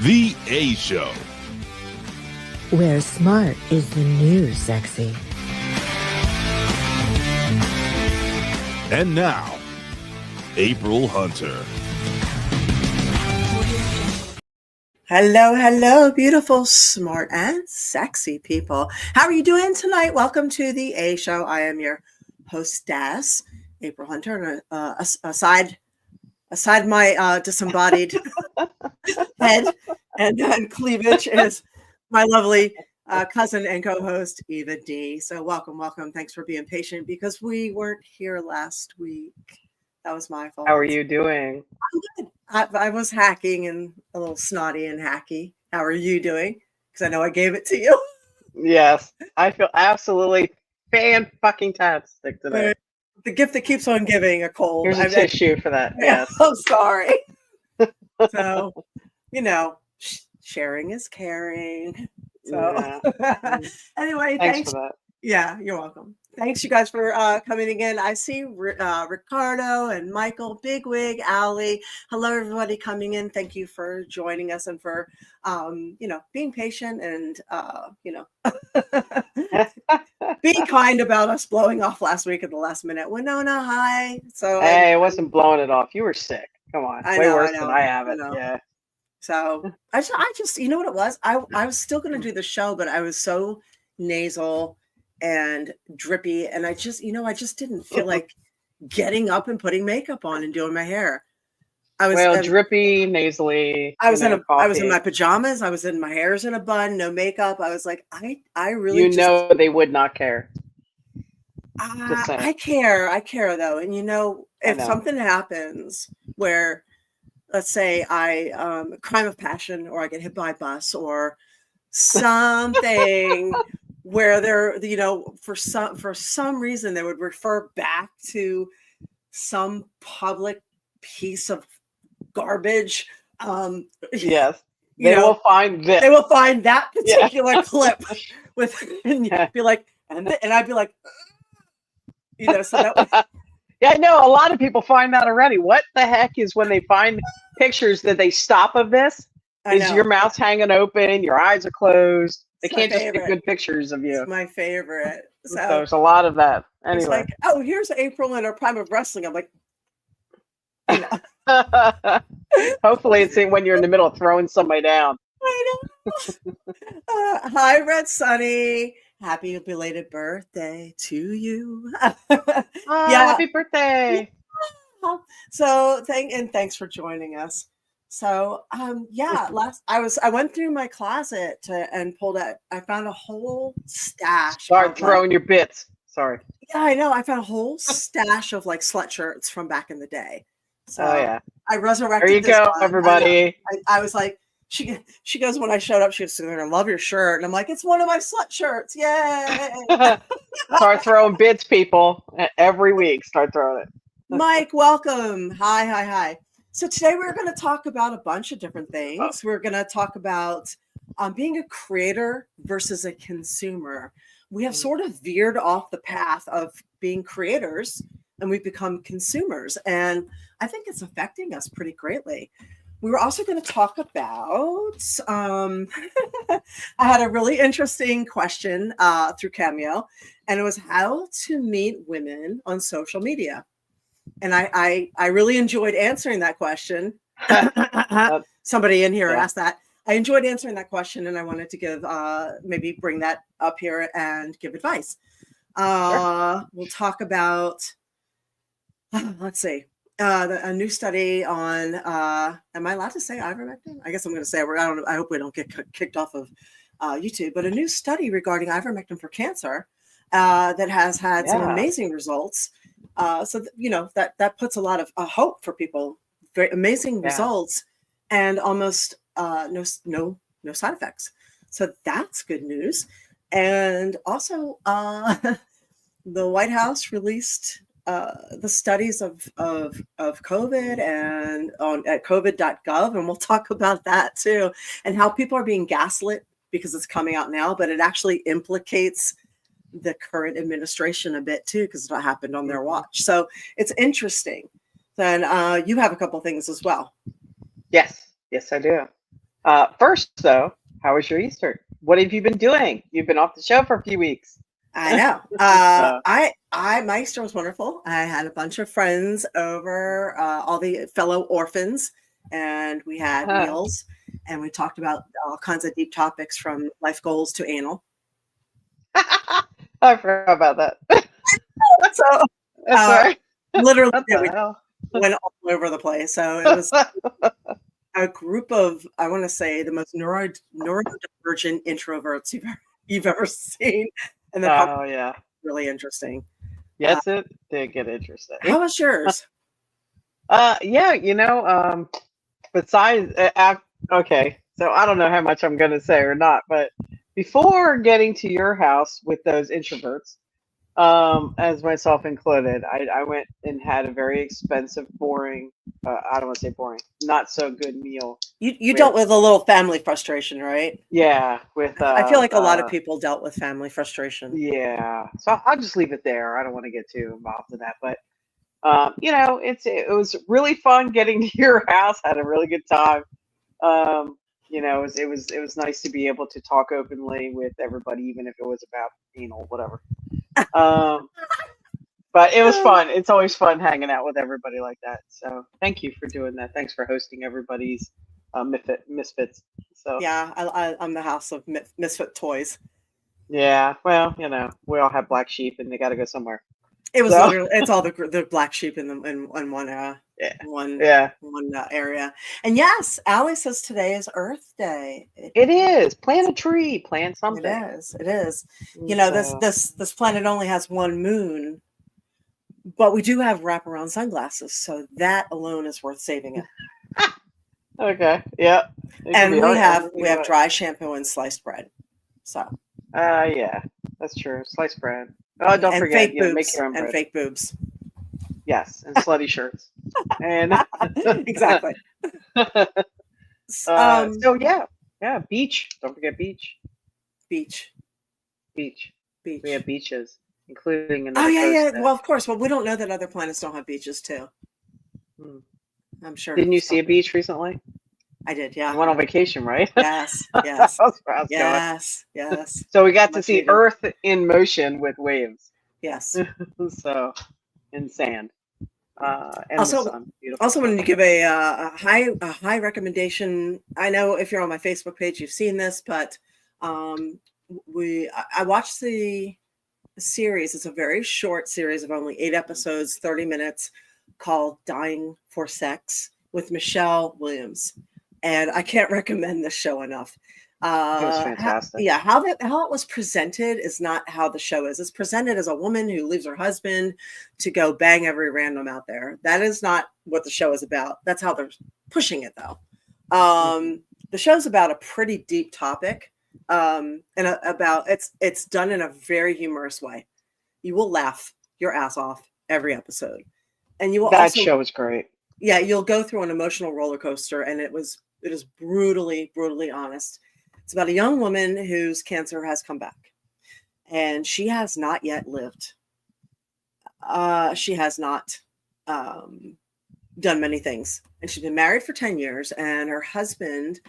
The A Show. Where smart is the new sexy. And now, April Hunter. Hello, hello, beautiful, smart, and sexy people. How are you doing tonight? Welcome to the A Show. I am your hostess, April Hunter. And aside my disembodied head and cleavage is my lovely cousin and co-host, Eva D. So welcome. Thanks for being patient because we weren't here last week. That was my fault. How are you doing? I'm good. I was hacking and a little snotty and hacky. How are you doing? Because I know I gave it to you. Yes, I feel absolutely fan-fucking-tastic today. The gift that keeps on giving, a cold. Here's a tissue for that. Yes. I'm sorry. So, sharing is caring. So, anyway, thanks for that. Yeah, you're welcome. Thanks, you guys, for coming again. I see Ricardo and Michael, Bigwig, Allie. Hello, everybody coming in. Thank you for joining us and for, being patient and, being kind about us blowing off last week at the last minute. Winona, hi. So hey, I wasn't blowing it off. You were sick. Come on, way worse than I have it. Yeah. So I just, you know what it was? I was still going to do the show, but I was so nasal and drippy, and I just didn't feel like getting up and putting makeup on and doing my hair. I was drippy, nasally. I was in my pajamas. I was in my hair's in a bun, no makeup. I was like, I really, they would not care. I care though, and if something happens where, let's say I crime of passion, or I get hit by a bus, or something. Where they're, for some reason they would refer back to some public piece of garbage. Yes, they will find this. They will find that particular clip be like, and I'd be like, so that. Yeah, I know a lot of people find that already. What the heck is when they find pictures that they stop of this? Is your mouth hanging open, your eyes are closed. They can't just take good pictures of you. It's my favorite. So there's a lot of that. Anyway. It's like, oh, here's April in her prime of wrestling. I'm like, hopefully it's when you're in the middle of throwing somebody down. I know. Hi, Red Sunny. Happy belated birthday to you. Happy birthday. Yeah. So thanks for joining us. So I went through my closet and pulled out. I found a whole stash. Start throwing your bits. Sorry. Yeah, I know. I found a whole stash of like sweatshirts from back in the day. So I resurrected. There you go, everybody. I was like, she goes, when I showed up, she was saying, "I love your shirt," and I'm like, "It's one of my sweatshirts, yay!" Start throwing bits, people. Every week, start throwing it. Mike, welcome. Hi. So today we're going to talk about a bunch of different things. We're going to talk about being a creator versus a consumer. We have sort of veered off the path of being creators, and we've become consumers. And I think it's affecting us pretty greatly. We were also going to talk about, I had a really interesting question through Cameo, and it was how to meet women on social media. And I really enjoyed answering that question. Somebody in here asked that. I enjoyed answering that question, and I wanted to give maybe bring that up here and give advice. Sure. We'll talk about, let's see, a new study on. Am I allowed to say ivermectin? I guess I'm going to say. I hope we don't get kicked off of YouTube. But a new study regarding ivermectin for cancer that has had some amazing results. So that puts a lot of hope for people. Very amazing results, and almost no side effects. So that's good news. And also, the White House released the studies of COVID and at covid.gov, and we'll talk about that too, and how people are being gaslit because it's coming out now, but it actually implicates the current administration a bit too, because it happened on their watch. So it's interesting. Then you have a couple things as well. Yes, I do. First, though, how was your Easter? What have you been doing? You've been off the show for a few weeks. I know. So, My Easter was wonderful. I had a bunch of friends over, all the fellow orphans, and we had meals, and we talked about all kinds of deep topics from life goals to anal. I forgot about that. So, That's all right. literally, What we the hell? went all over the place. So it was a group of, I want to say, the most neurodivergent introverts you've ever seen, and they're Oh, yeah. really interesting. Yes, it did get interesting. How was yours? Yeah, besides, okay, so I don't know how much I'm going to say or not, but before getting to your house with those introverts, as myself included, I went and had a very expensive, boring, I don't want to say boring, not so good meal. You dealt with a little family frustration, right? Yeah, with I feel like a lot of people dealt with family frustration. yeah, so I'll just leave it there. I don't want to get too involved in that, but it was really fun getting to your house. Had a really good time. It was nice to be able to talk openly with everybody, even if it was about anal, whatever. But it was fun. It's always fun hanging out with everybody like that. So thank you for doing that. Thanks for hosting everybody's misfits. So yeah, I'm the house of misfit toys. yeah, well, we all have black sheep, and they got to go somewhere. It was literally, it's all the black sheep in one area. And yes, Allie says today is Earth Day. It is. Plant a tree. Plant something. It is. This planet only has one moon, but we do have wraparound sunglasses, so that alone is worth saving it. Okay. Yeah. And we have dry shampoo and sliced bread. So. Yeah, that's true. Sliced bread. Oh, don't forget, fake boobs, make your own bread. and fake boobs. Yes, and slutty shirts. And exactly. So yeah, beach. Don't forget beach. Beach. We have beaches, including in yeah. Well, of course. Well, we don't know that other planets don't have beaches too. I'm sure. Didn't you see a beach recently? I did, yeah. You went on vacation, right? Yes. That's where I was going. Yes. So we got to see Earth in motion with waves. Yes. So, in sand. And also, the sun. Also wanted to give a high recommendation. I know if you're on my Facebook page, you've seen this, but I watched the series. It's a very short series of only 8 episodes, 30 minutes, called "Dying for Sex" with Michelle Williams. And I can't recommend this show enough. It was fantastic. How it was presented is not how the show is. It's presented as a woman who leaves her husband to go bang every random out there. That is not what the show is about. That's how they're pushing it, though. The show's about a pretty deep topic, and it's done in a very humorous way. You will laugh your ass off every episode, and you will. That show is great. Yeah, you'll go through an emotional roller coaster, and it is brutally honest. It's about a young woman whose cancer has come back, and she has not yet lived. She has not done many things, and she's been married for 10 years, and her husband,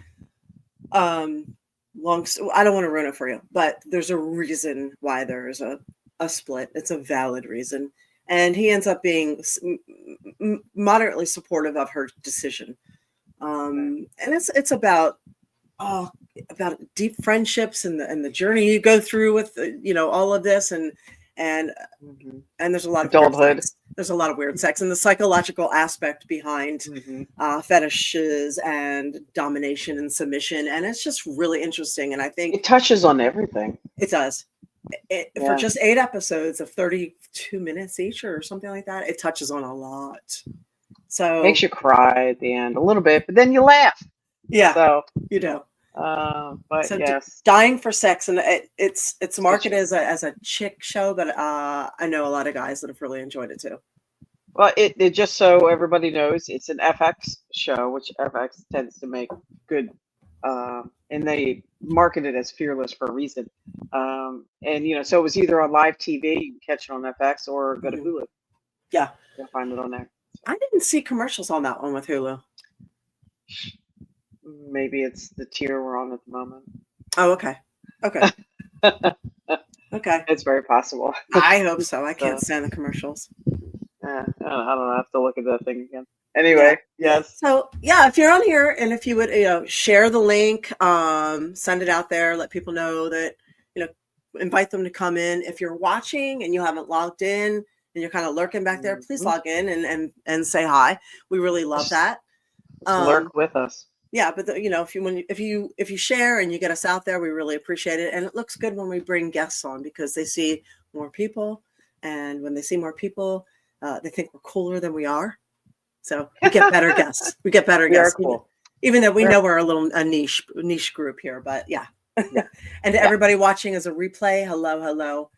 I don't want to ruin it for you, but there's a reason why there's a split. It's a valid reason. And he ends up being moderately supportive of her decision. And it's about deep friendships and the journey you go through with all of this and there's a lot of adulthood. There's a lot of weird sex and the psychological aspect behind fetishes and domination and submission, and it's just really interesting. And I think it touches on everything. It does. For just 8 episodes of 32 minutes each or something like that, it touches on a lot. So it makes you cry at the end a little bit, but then you laugh. Yeah, so you do. But so yes, Dying for Sex, and it's marketed as a chick show, but I know a lot of guys that have really enjoyed it too. Well, it just so everybody knows, it's an FX show, which FX tends to make good. And they market it as Fearless for a reason. And so it was either on live TV, you can catch it on FX, or go to Hulu. Yeah, you'll find it on there. I didn't see commercials on that one with Hulu. Maybe it's the tier we're on at the moment. Oh, okay. Okay. Okay. It's very possible. I hope so. I can't So, stand the commercials. I don't know. I have to look at that thing again. Anyway, yes. So yeah, if you're on here and if you would, share the link, send it out there, let people know that, invite them to come in. If you're watching and you haven't logged in and you're kind of lurking back there, please log in and say hi. We really love that. Lurk with us. Yeah, but if you share and you get us out there, we really appreciate it. And it looks good when we bring guests on because they see more people, and when they see more people, they think we're cooler than we are. So we get better guests. We get better guests. Cool. Even though we know we're a niche group here, but yeah. And to everybody watching as a replay, hello.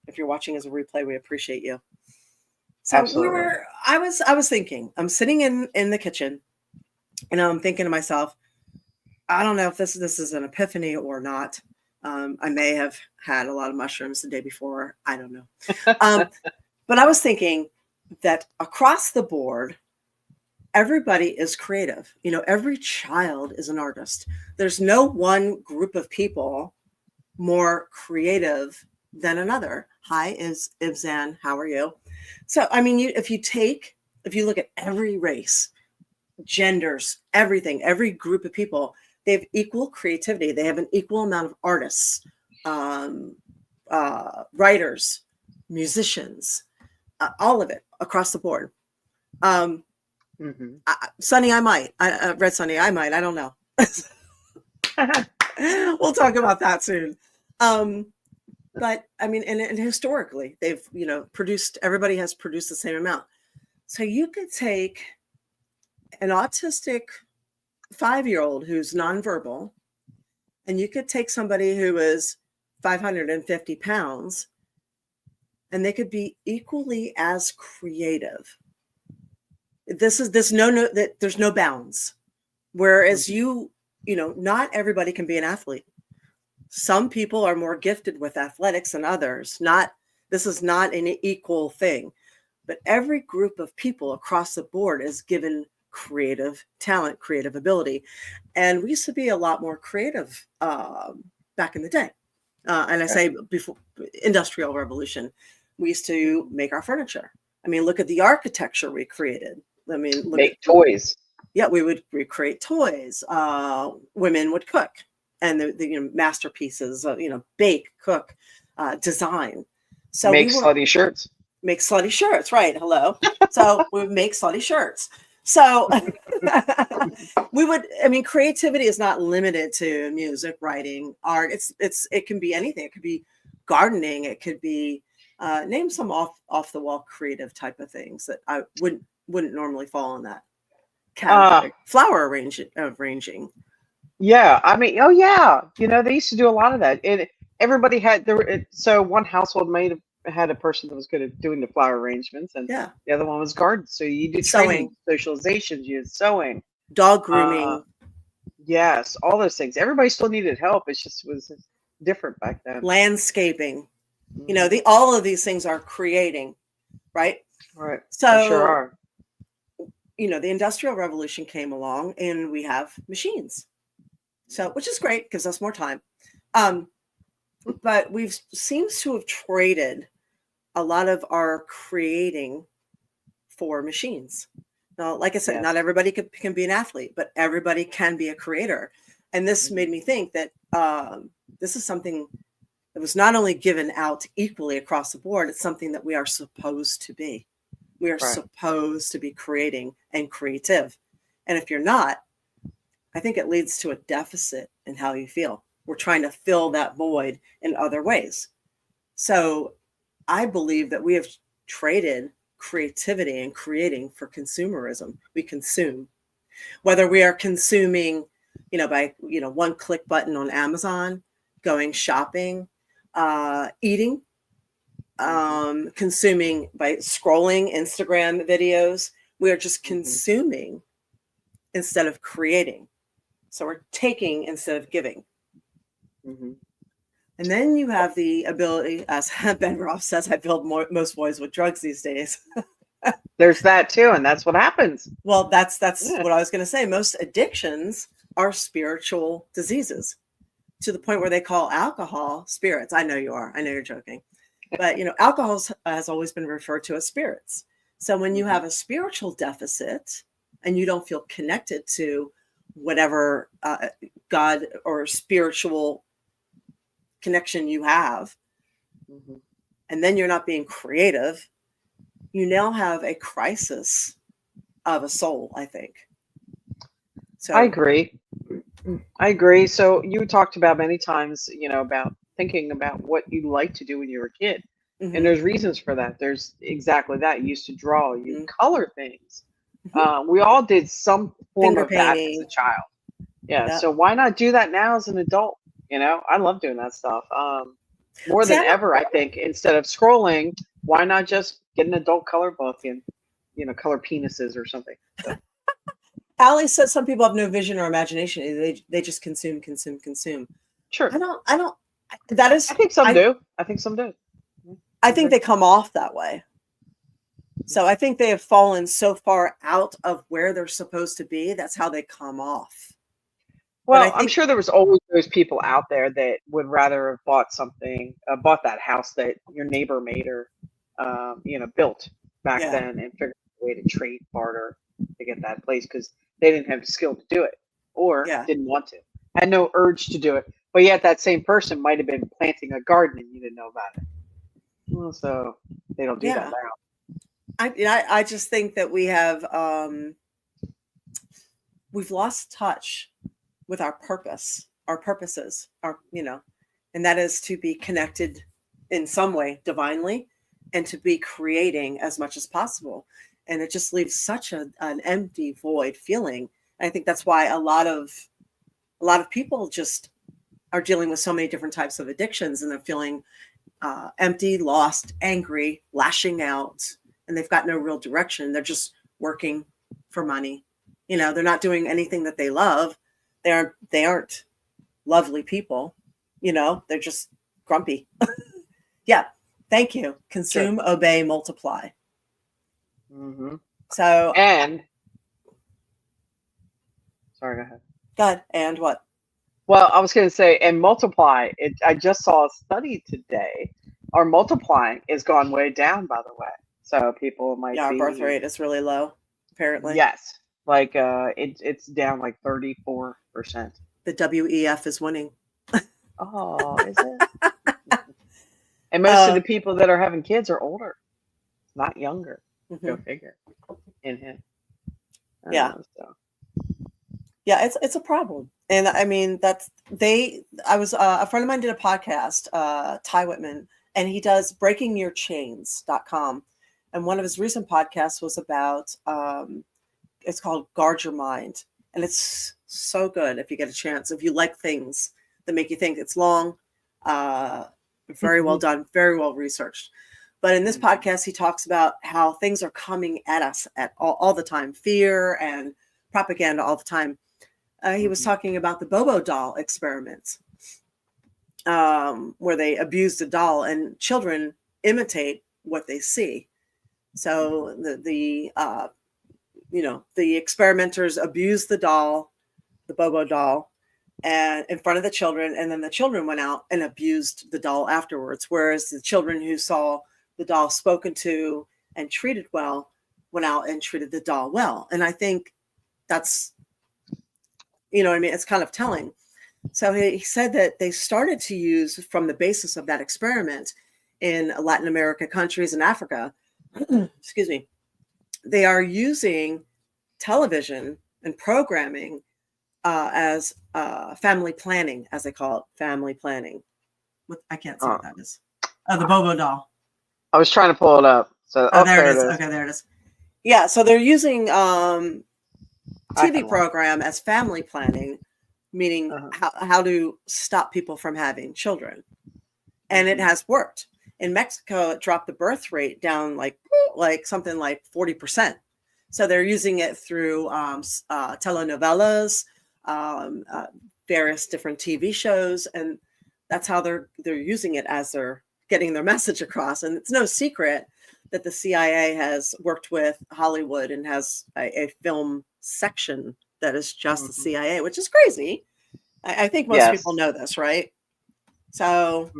If you're watching as a replay, we appreciate you. So Absolutely. I was thinking, I'm sitting in the kitchen and I'm thinking to myself, I don't know if this is an epiphany or not. I may have had a lot of mushrooms the day before. I don't know. But I was thinking that across the board, everybody is creative. Every child is an artist. There's no one group of people more creative than another. Hi, Ibzan. How are you? So, I mean, if you look at every race, genders, everything, every group of people, they have equal creativity. They have an equal amount of artists, writers, musicians, all of it across the board. Sunny, I read Sunny, I might, I don't know. We'll talk about that soon. But I mean, and historically they've, everybody has produced the same amount. So you could take an autistic 5-year-old who's nonverbal, and you could take somebody who is 550 pounds, and they could be equally as creative. There's no bounds. Whereas not everybody can be an athlete. Some people are more gifted with athletics than others. This is not an equal thing, but every group of people across the board is given creative talent, creative ability. And we used to be a lot more creative back in the day. And I say before Industrial Revolution, we used to make our furniture. I mean, look at the architecture we created. I mean, make toys. Yeah, we would recreate toys. Women would cook, and the masterpieces. Bake, cook, design. So make slutty shirts. Make slutty shirts, right? Hello. So we would make slutty shirts. So we would. I mean, creativity is not limited to music, writing, art. It can be anything. It could be gardening. It could be name some off the wall creative type of things that I wouldn't normally fall in that category. Flower arranging. Yeah, I mean, oh yeah, they used to do a lot of that, and everybody had so one household had a person that was good at doing the flower arrangements, and the other one was garden. So you did training, socializations, you did sewing, dog grooming. Yes, all those things. Everybody still needed help. It just was different back then. Landscaping, all of these things are creating, right? Right. So they sure are. The Industrial Revolution came along, and we have machines. So, which is great, gives us more time. But seems to have traded a lot of our creating for machines. Now, like I said, not everybody can be an athlete, but everybody can be a creator. And this made me think that this is something that was not only given out equally across the board, it's something that we are supposed to be. We are supposed to be creating and creative. And if you're not, I think it leads to a deficit in how you feel. We're trying to fill that void in other ways. So I believe that we have traded creativity and creating for consumerism. We consume, whether we are consuming, by, one click button on Amazon, going shopping, eating, consuming by scrolling Instagram videos. We are just consuming instead of creating. So we're taking instead of giving. And then you have the ability, as Ben Roth says, I build most boys with drugs these days. There's that too, and that's what happens. Well, that's Yeah. what I was going to say. Most addictions are spiritual diseases, to the point where they call alcohol spirits. I know you are. I know you're joking. But, alcohol has always been referred to as spirits. So when you have a spiritual deficit and you don't feel connected to whatever God or spiritual connection you have, and then you're not being creative, you now have a crisis of a soul, I think. So I agree. So you talked about many times, about thinking about what you like to do when you were a kid. mhm, And there's reasons for that. There's exactly that. You used to draw, you mhm, color things. mhm. We all did some form Finger of that as a painting. child. Yeah. Yep. So why not do that now as an adult? I love doing that stuff. More See, than I don't, ever, I think, instead of scrolling, why not just get an adult color book and, color penises or something? So, Allie says some people have no vision or imagination. They just consume, consume, consume. sure. I don't, that is, I think some do. I think some do. Yeah, I I think agree. they come off that way. So I think they have fallen so far out of where they're supposed to be. That's how they come off. But I Well, I'm think, sure there was always those people out there that would rather have bought that house that your neighbor made or, built back yeah, then and figured out a way to trade barter to get that place because they didn't have the skill to do it or yeah, didn't want to, had no urge to do it. But yet that same person might have been planting a garden and you didn't know about it. Well, so they don't do that yeah. now. I just think that we've lost touch with our purposes, and that is to be connected in some way divinely and to be creating as much as possible. And it just leaves such an empty void feeling. And I think that's why a lot of people just are dealing with so many different types of addictions, and they're feeling empty, lost, angry, lashing out, and they've got no real direction. They're just working for money. They're not doing anything that they love. They aren't lovely people. They're just grumpy. Yeah. Thank you. Sure. Consume, obey, multiply. hmm So, And sorry, go ahead. God, and what? Well, I was going to say, and multiply. I just saw a study today. Our multiplying has gone way down, by the way. So people might Yeah, our birth be, rate is really low, apparently. yes, like it's down like 34%. The WEF is winning. Oh, is it? And most of the people that are having kids are older, not younger. Go figure. In him. Yeah. So. Yeah, it's a problem. And I mean, a friend of mine did a podcast, Ty Whitman, and he does breakingyourchains.com. And one of his recent podcasts was about, it's called Guard Your Mind. And it's so good if you get a chance, if you like things that make you think. It's long, very well done, very well researched. But in this podcast, he talks about how things are coming at us at all the time, fear and propaganda all the time. He was talking about the Bobo doll experiment, where they abused a doll and children imitate what they see. So the experimenters abused the doll, the Bobo doll, and in front of the children, and then the children went out and abused the doll afterwards. Whereas the children who saw the doll spoken to and treated well went out and treated the doll well. And I think that's, it's kind of telling. So he said that they started to use, from the basis of that experiment in Latin America countries and Africa, excuse me, they are using television and programming as family planning, as they call it, family planning. I can't see what that is. Oh, the Bobo doll. I was trying to pull it up. So there it is. Okay, there it is. Yeah, so they're using TV program as family planning, meaning how to stop people from having children. And it has worked. In Mexico, it dropped the birth rate down like something like 40%. So they're using it through telenovelas, various different TV shows, and that's how they're using it as they're getting their message across. And it's no secret that the CIA has worked with Hollywood and has a film section that is just the CIA, which is crazy. I think most people know this, right? So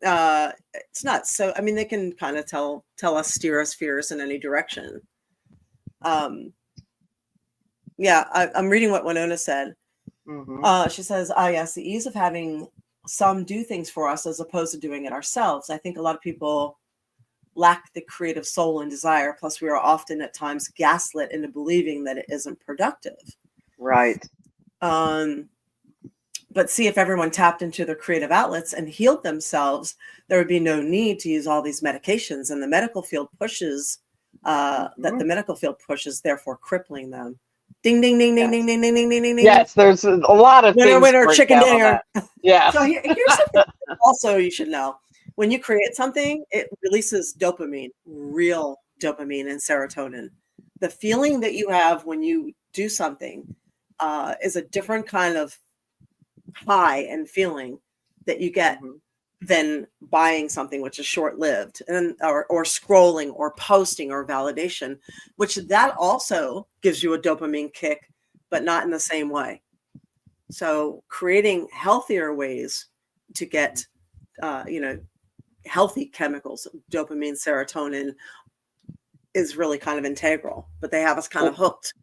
it's nuts. So I mean, they can kind of tell us, steer us, fear us in any direction. Yeah, I'm reading what Winona said. She says, yes, the ease of having some do things for us as opposed to doing it ourselves. I think a lot of people lack the creative soul and desire. Plus, we are often at times gaslit into believing that it isn't productive. Right. But see, if everyone tapped into their creative outlets and healed themselves, there would be no need to use all these medications. And the medical field pushes that the medical field pushes, therefore crippling them. Ding, ding, ding, ding, ding, ding, ding, ding, ding, ding. Yes, there's a lot of winner, things. Winner, chicken dinner. Yeah. So here's something also you should know. When you create something, it releases dopamine, real dopamine and serotonin. The feeling that you have when you do something is a different kind of high and feeling that you get than buying something which is short-lived, and or scrolling or posting or validation, which that also gives you a dopamine kick, but not in the same way. So creating healthier ways to get healthy chemicals, dopamine, serotonin, is really kind of integral, but they have us kind of hooked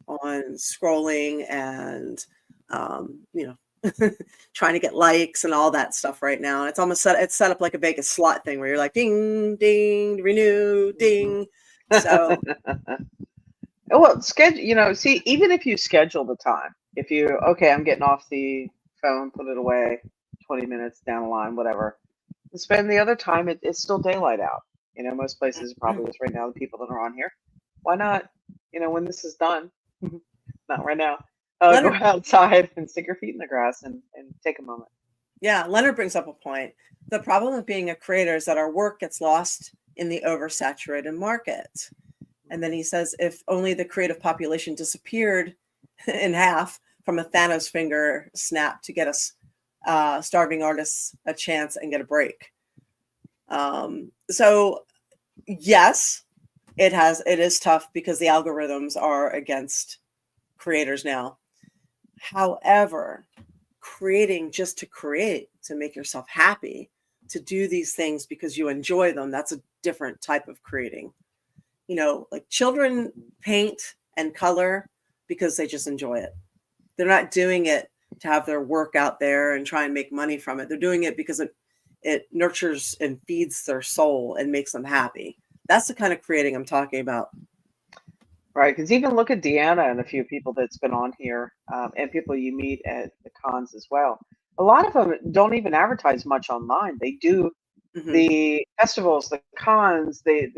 on scrolling and trying to get likes and all that stuff right now. It's almost set up like a Vegas slot thing where you're like, ding, ding, renew, ding. So, well, schedule, see, even if you schedule the time, if you, I'm getting off the phone, put it away, 20 minutes down the line, whatever, and spend the other time, it's still daylight out. Most places probably is right now, the people that are on here. Why not, when this is done, not right now, go outside and stick your feet in the grass and take a moment. Yeah, Leonard brings up a point. The problem of being a creator is that our work gets lost in the oversaturated market. And then he says, if only the creative population disappeared in half from a Thanos finger snap to get us starving artists a chance and get a break. So yes, it is tough because the algorithms are against creators now. However, creating just to create, to make yourself happy, to do these things because you enjoy them, that's a different type of creating. Like children paint and color because they just enjoy it. They're not doing it to have their work out there and try and make money from it. They're doing it because it nurtures and feeds their soul and makes them happy. That's the kind of creating I'm talking about. Right, because even look at Deanna and a few people that's been on here, and people you meet at the cons as well. A lot of them don't even advertise much online. They do the festivals, the cons, they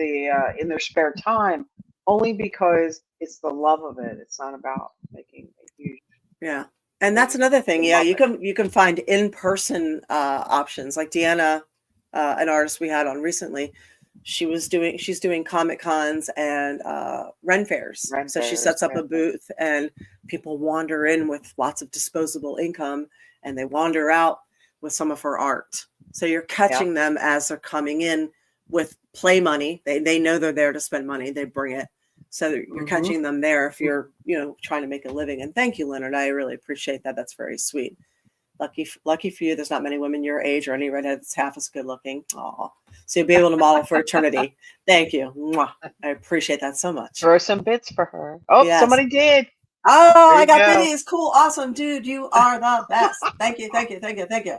in their spare time, only because it's the love of it. It's not about making a huge. Yeah, and that's another thing. Yeah, you can find in-person options like Deanna, an artist we had on recently. She's doing Comic Cons and Ren fairs. So she sets up a booth and people wander in with lots of disposable income and they wander out with some of her art. So you're catching them as they're coming in with play money. They know they're there to spend money. They bring it. So you're catching them there if you're, trying to make a living. And thank you, Leonard. I really appreciate that. That's very sweet. Lucky for you, there's not many women your age or any redhead that's half as good looking. Aw. So you'll be able to model for eternity. Thank you. Mwah. I appreciate that so much. Throw some bits for her. Oh, yes. Somebody did. Oh, I got biddies. Cool. Awesome. Dude, you are the best. Thank you. Thank you. Thank you. Thank you.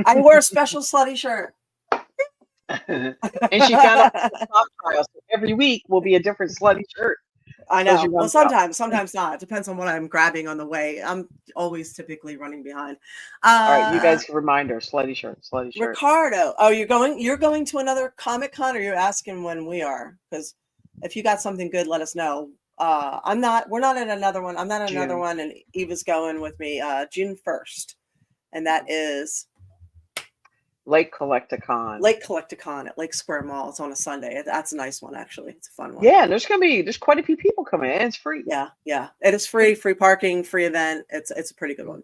I wore a special slutty shirt. And she found out top trial. So every week will be a different slutty shirt. I know. Well, sometimes not. It depends on what I'm grabbing on the way. I'm always typically running behind. All right, you guys can remind her. Slutty shirt. Ricardo. Oh, you're going to another Comic Con, or you're asking when we are? Because if you got something good, let us know. We're not at another one. I'm not at another one, and Eva's going with me June 1st. And that is Lake Collecticon at Lake Square Mall. It's on a Sunday. That's a nice one, actually. It's a fun one. Yeah, there's quite a few people coming in. It's free. Yeah. It is free parking, free event. It's a pretty good one.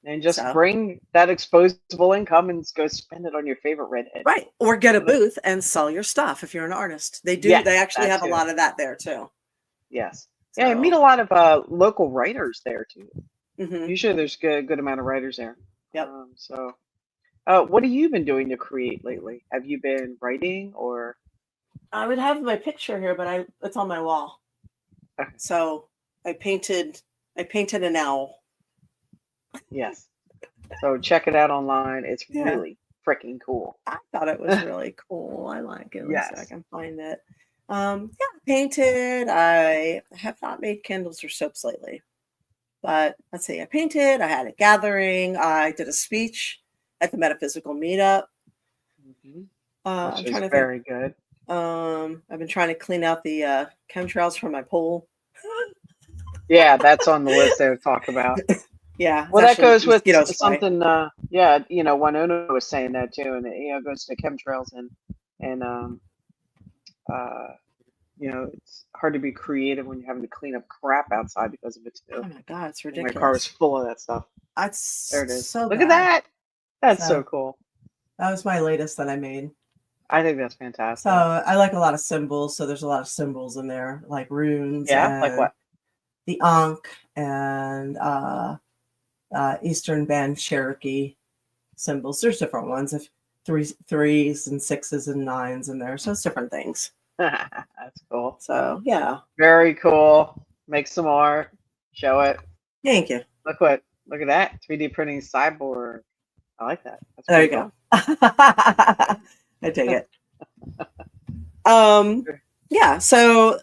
And just So bring that exposable income and go spend it on your favorite redhead. right, or get a booth and sell your stuff if you're an artist. They do. Yeah, They actually that have a too. lot of that there too. Yes. Yeah, I meet a So lot of local writers there too. mhm. Usually there's good amount of writers there. Yep. What have you been doing to create lately? Have you been writing or? I would have my picture here, but it's on my wall. Okay. So I painted an owl. Yes. So check it out online. It's Yeah. really freaking cool. I thought it was really cool. I like it. Let's see if I Yes. can find it. Yeah, painted. I have not made candles or soaps lately, but let's see. I painted. I had a gathering. I did a speech at the metaphysical meetup. Mm-hmm. I'm Which is trying to very good. I've been trying to clean out the chemtrails from my pool. Yeah, that's on the list there to talk about. Yeah, Well, that goes with mosquito spray. something. Yeah, Winona was saying that too, and it goes to chemtrails and uh, it's hard to be creative when you're having to clean up crap outside because of it too. Oh my god, it's My ridiculous. car was full of that stuff. That's There it is. so Look bad. at that. That's so So cool. that was my latest that I made. I think that's fantastic. So I like a lot of symbols. So there's a lot of symbols in there, like runes. Yeah, like what? The Ankh and Eastern Band Cherokee symbols. There's different ones. If threes and sixes and nines in there. So it's different things. That's cool. So yeah. Very cool. Make some more. Show it. Thank you. Look at that. 3D printing cyborg. I like that. That's There you cool. go. I take it. Yeah, so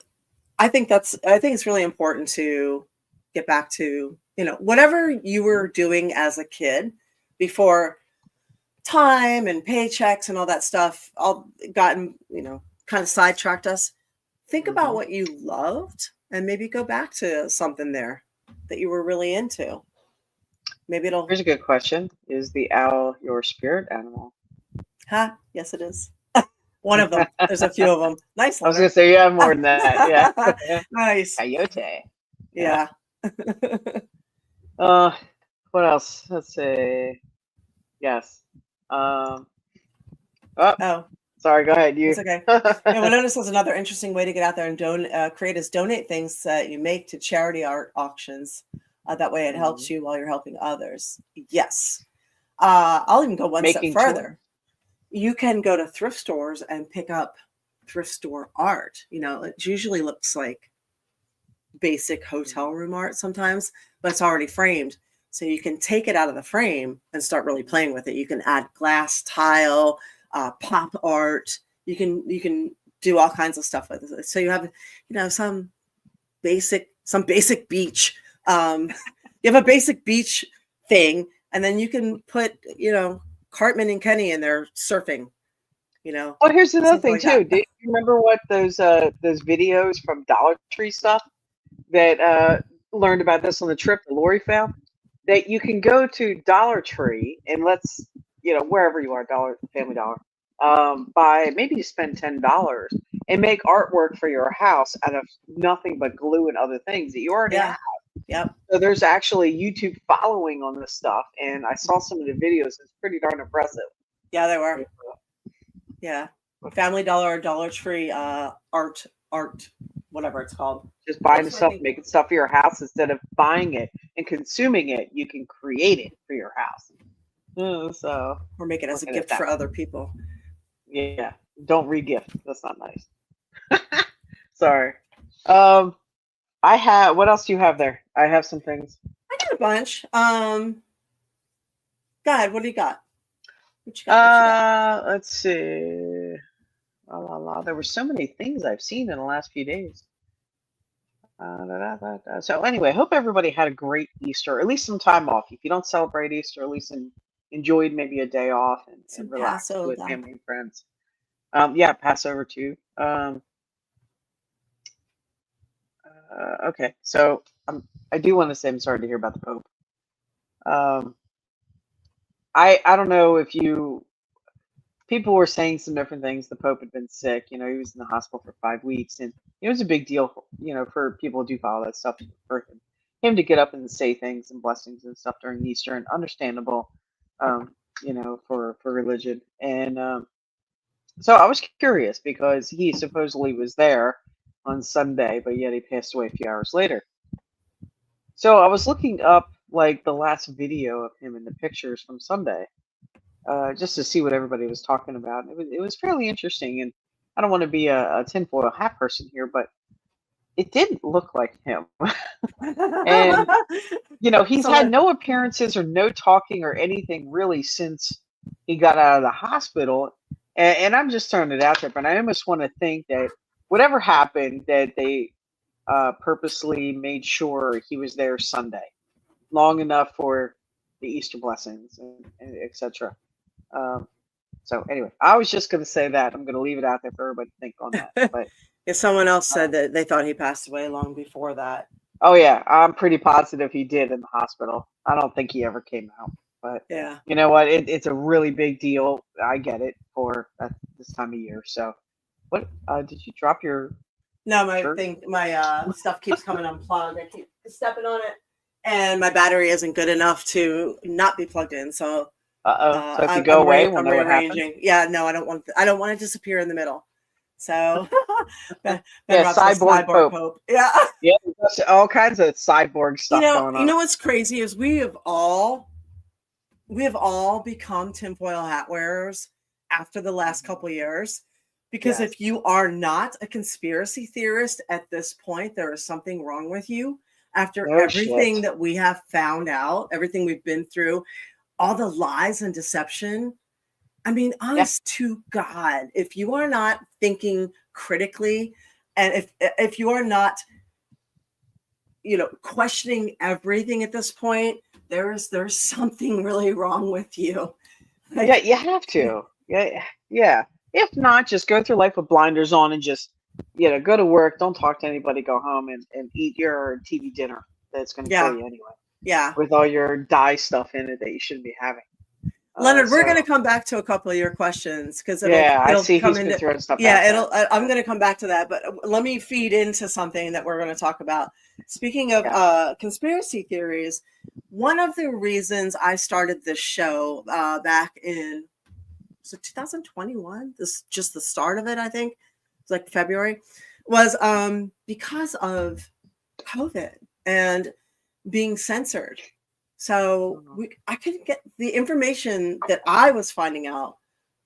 I think it's really important to get back to, whatever you were doing as a kid before time and paychecks and all that stuff all gotten, kind of sidetracked us. Think about what you loved and maybe go back to something there that you were really into. Maybe it'll. Here's a good question. Is the owl your spirit animal? Yes, it is. One of them. There's a few of them. Nice. I was going to say you have more than that. Yeah. Nice. Coyote. Yeah. What else? Let's see. Yes. Oh, sorry. Go ahead. It's okay. Winona says another interesting way to get out there and create is donate things that you make to charity art auctions. That way it helps you while you're helping others. Yes. I'll even go one step further. You can go to thrift stores and pick up thrift store art. It usually looks like basic hotel room art sometimes, but it's already framed. So you can take it out of the frame and start really playing with it. You can add glass tile, pop art. You can do all kinds of stuff with it. So you have, some basic beach. You have a basic beach thing, and then you can put, Cartman and Kenny in there surfing, Well, here's another thing like too. that. Do you remember what those videos from Dollar Tree stuff that learned about this on the trip that Lori found? That you can go to Dollar Tree and wherever you are, Family Dollar, maybe you spend $10 and make artwork for your house out of nothing but glue and other things that you already have. Yep. So there's actually YouTube following on this stuff, and I saw some of the videos. It's pretty darn impressive. Yeah, they were. Yeah, Family Dollar or Dollar Tree art, whatever it's called. Just buying the stuff, making stuff for your house instead of buying it and consuming it. You can create it for your house. So or make it as a gift for other people. Yeah, don't re-gift. That's not nice. Sorry. What else do you have there? I have some things. I got a bunch. Go ahead. What do you got? What you got? Let's see. There were so many things I've seen in the last few days. So anyway, hope everybody had a great Easter, at least some time off. If you don't celebrate Easter, at least enjoyed maybe a day off and relax with family and friends. Passover too. Okay, so I do want to say I'm sorry to hear about the Pope. I don't know if people were saying some different things. The Pope had been sick. He was in the hospital for 5 weeks, and it was a big deal, for people who do follow that stuff for him. him to get up and say things and blessings and stuff during Easter, and understandable, for religion. And so I was curious because he supposedly was there on Sunday, but yet he passed away a few hours later. So I was looking up like the last video of him in the pictures from Sunday, just to see what everybody was talking about. It was fairly interesting, and I don't want to be a tinfoil hat person here, but it didn't look like him. And he's had no appearances or no talking or anything really since he got out of the hospital. And I'm just throwing it out there, but I almost want to think that whatever happened, that they purposely made sure he was there Sunday, long enough for the Easter blessings and etc. So anyway, I was just going to say that. I'm going to leave it out there for everybody to think on that. But if someone else said that they thought he passed away long before that. Oh yeah, I'm pretty positive he did in the hospital. I don't think he ever came out. But yeah, you know what? It's a really big deal. I get it for this time of year. So, what did you drop your? No, my shirt? stuff keeps coming unplugged. I keep stepping on it, and my battery isn't good enough to not be plugged in. So, So if you go away, we'll I'm know what rearranging. happens. Yeah, no, I don't want to disappear in the middle. So, Yeah, cyborg Pope. Yeah, Yeah, there's all kinds of cyborg stuff going on. You know what's crazy is we have all become tinfoil hat wearers after the last couple of years. Because Yes. if you are not a conspiracy theorist at this point, there is something wrong with you. After everything that we have found out, everything we've been through, all the lies and deception. I mean, honest to God, if you are not thinking critically, and if you are not, questioning everything at this point, there's something really wrong with you. Yeah, you have to. Yeah. If not, just go through life with blinders on and just, go to work, don't talk to anybody, go home and eat your TV dinner that's going to kill you anyway. Yeah. With all your dye stuff in it that you shouldn't be having. Leonard, we're going to come back to a couple of your questions because it'll I see come he's been throwing stuff. I'm going to come back to that, but let me feed into something that we're going to talk about. Speaking of conspiracy theories, one of the reasons I started this show back in 2021, this just the start of it, I think it's like February, was because of COVID and being censored. So I couldn't get the information that I was finding out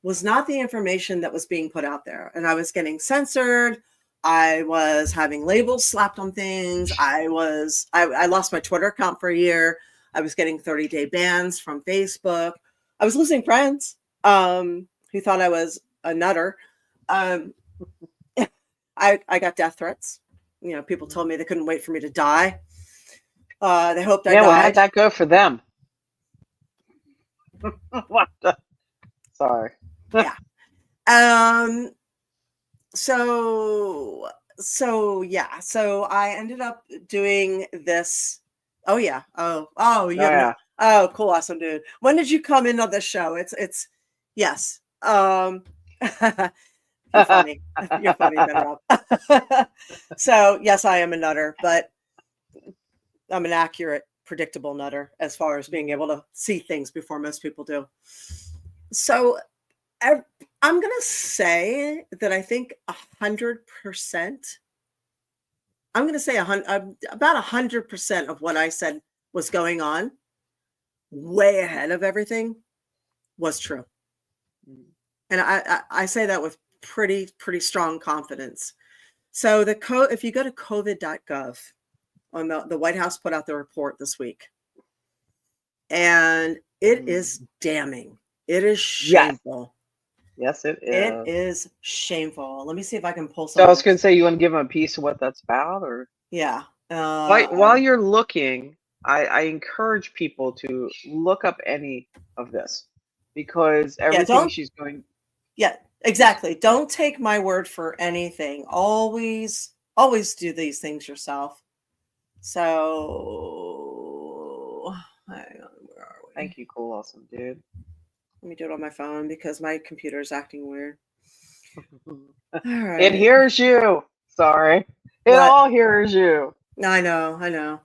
was not the information that was being put out there. And I was getting censored. I was having labels slapped on things. I lost my Twitter account for a year. I was getting 30-day bans from Facebook. I was losing friends who thought I was a nutter. I got death threats. People told me they couldn't wait for me to die. They hoped I died. Well, how'd that go for them? What the? Sorry. Yeah. So I ended up doing this. Oh yeah. Oh, cool, awesome, dude. When did you come in on the show? It's yes. You're funny. You're funny, better off. So yes, I am a nutter, but I'm an accurate, predictable nutter as far as being able to see things before most people do. So I'm going to say that I think 100%, I'm going to say about 100% of what I said was going on way ahead of everything was true. And I say that with pretty strong confidence. So if you go to covid.gov, on the White House put out the report this week, and it is damning. It is shameful. Yes, it is. It is shameful. Let me see if I can pull So something. I was going to say, you want to give them a piece of what that's about, or while you're looking, I encourage people to look up any of this because everything she's going. Yeah, exactly. Don't take my word for anything. Always do these things yourself. So, hang on, where are we? Thank you, cool, awesome, dude. Let me do it on my phone because my computer is acting weird. All right. It hears you. Sorry. It all hears you. I know.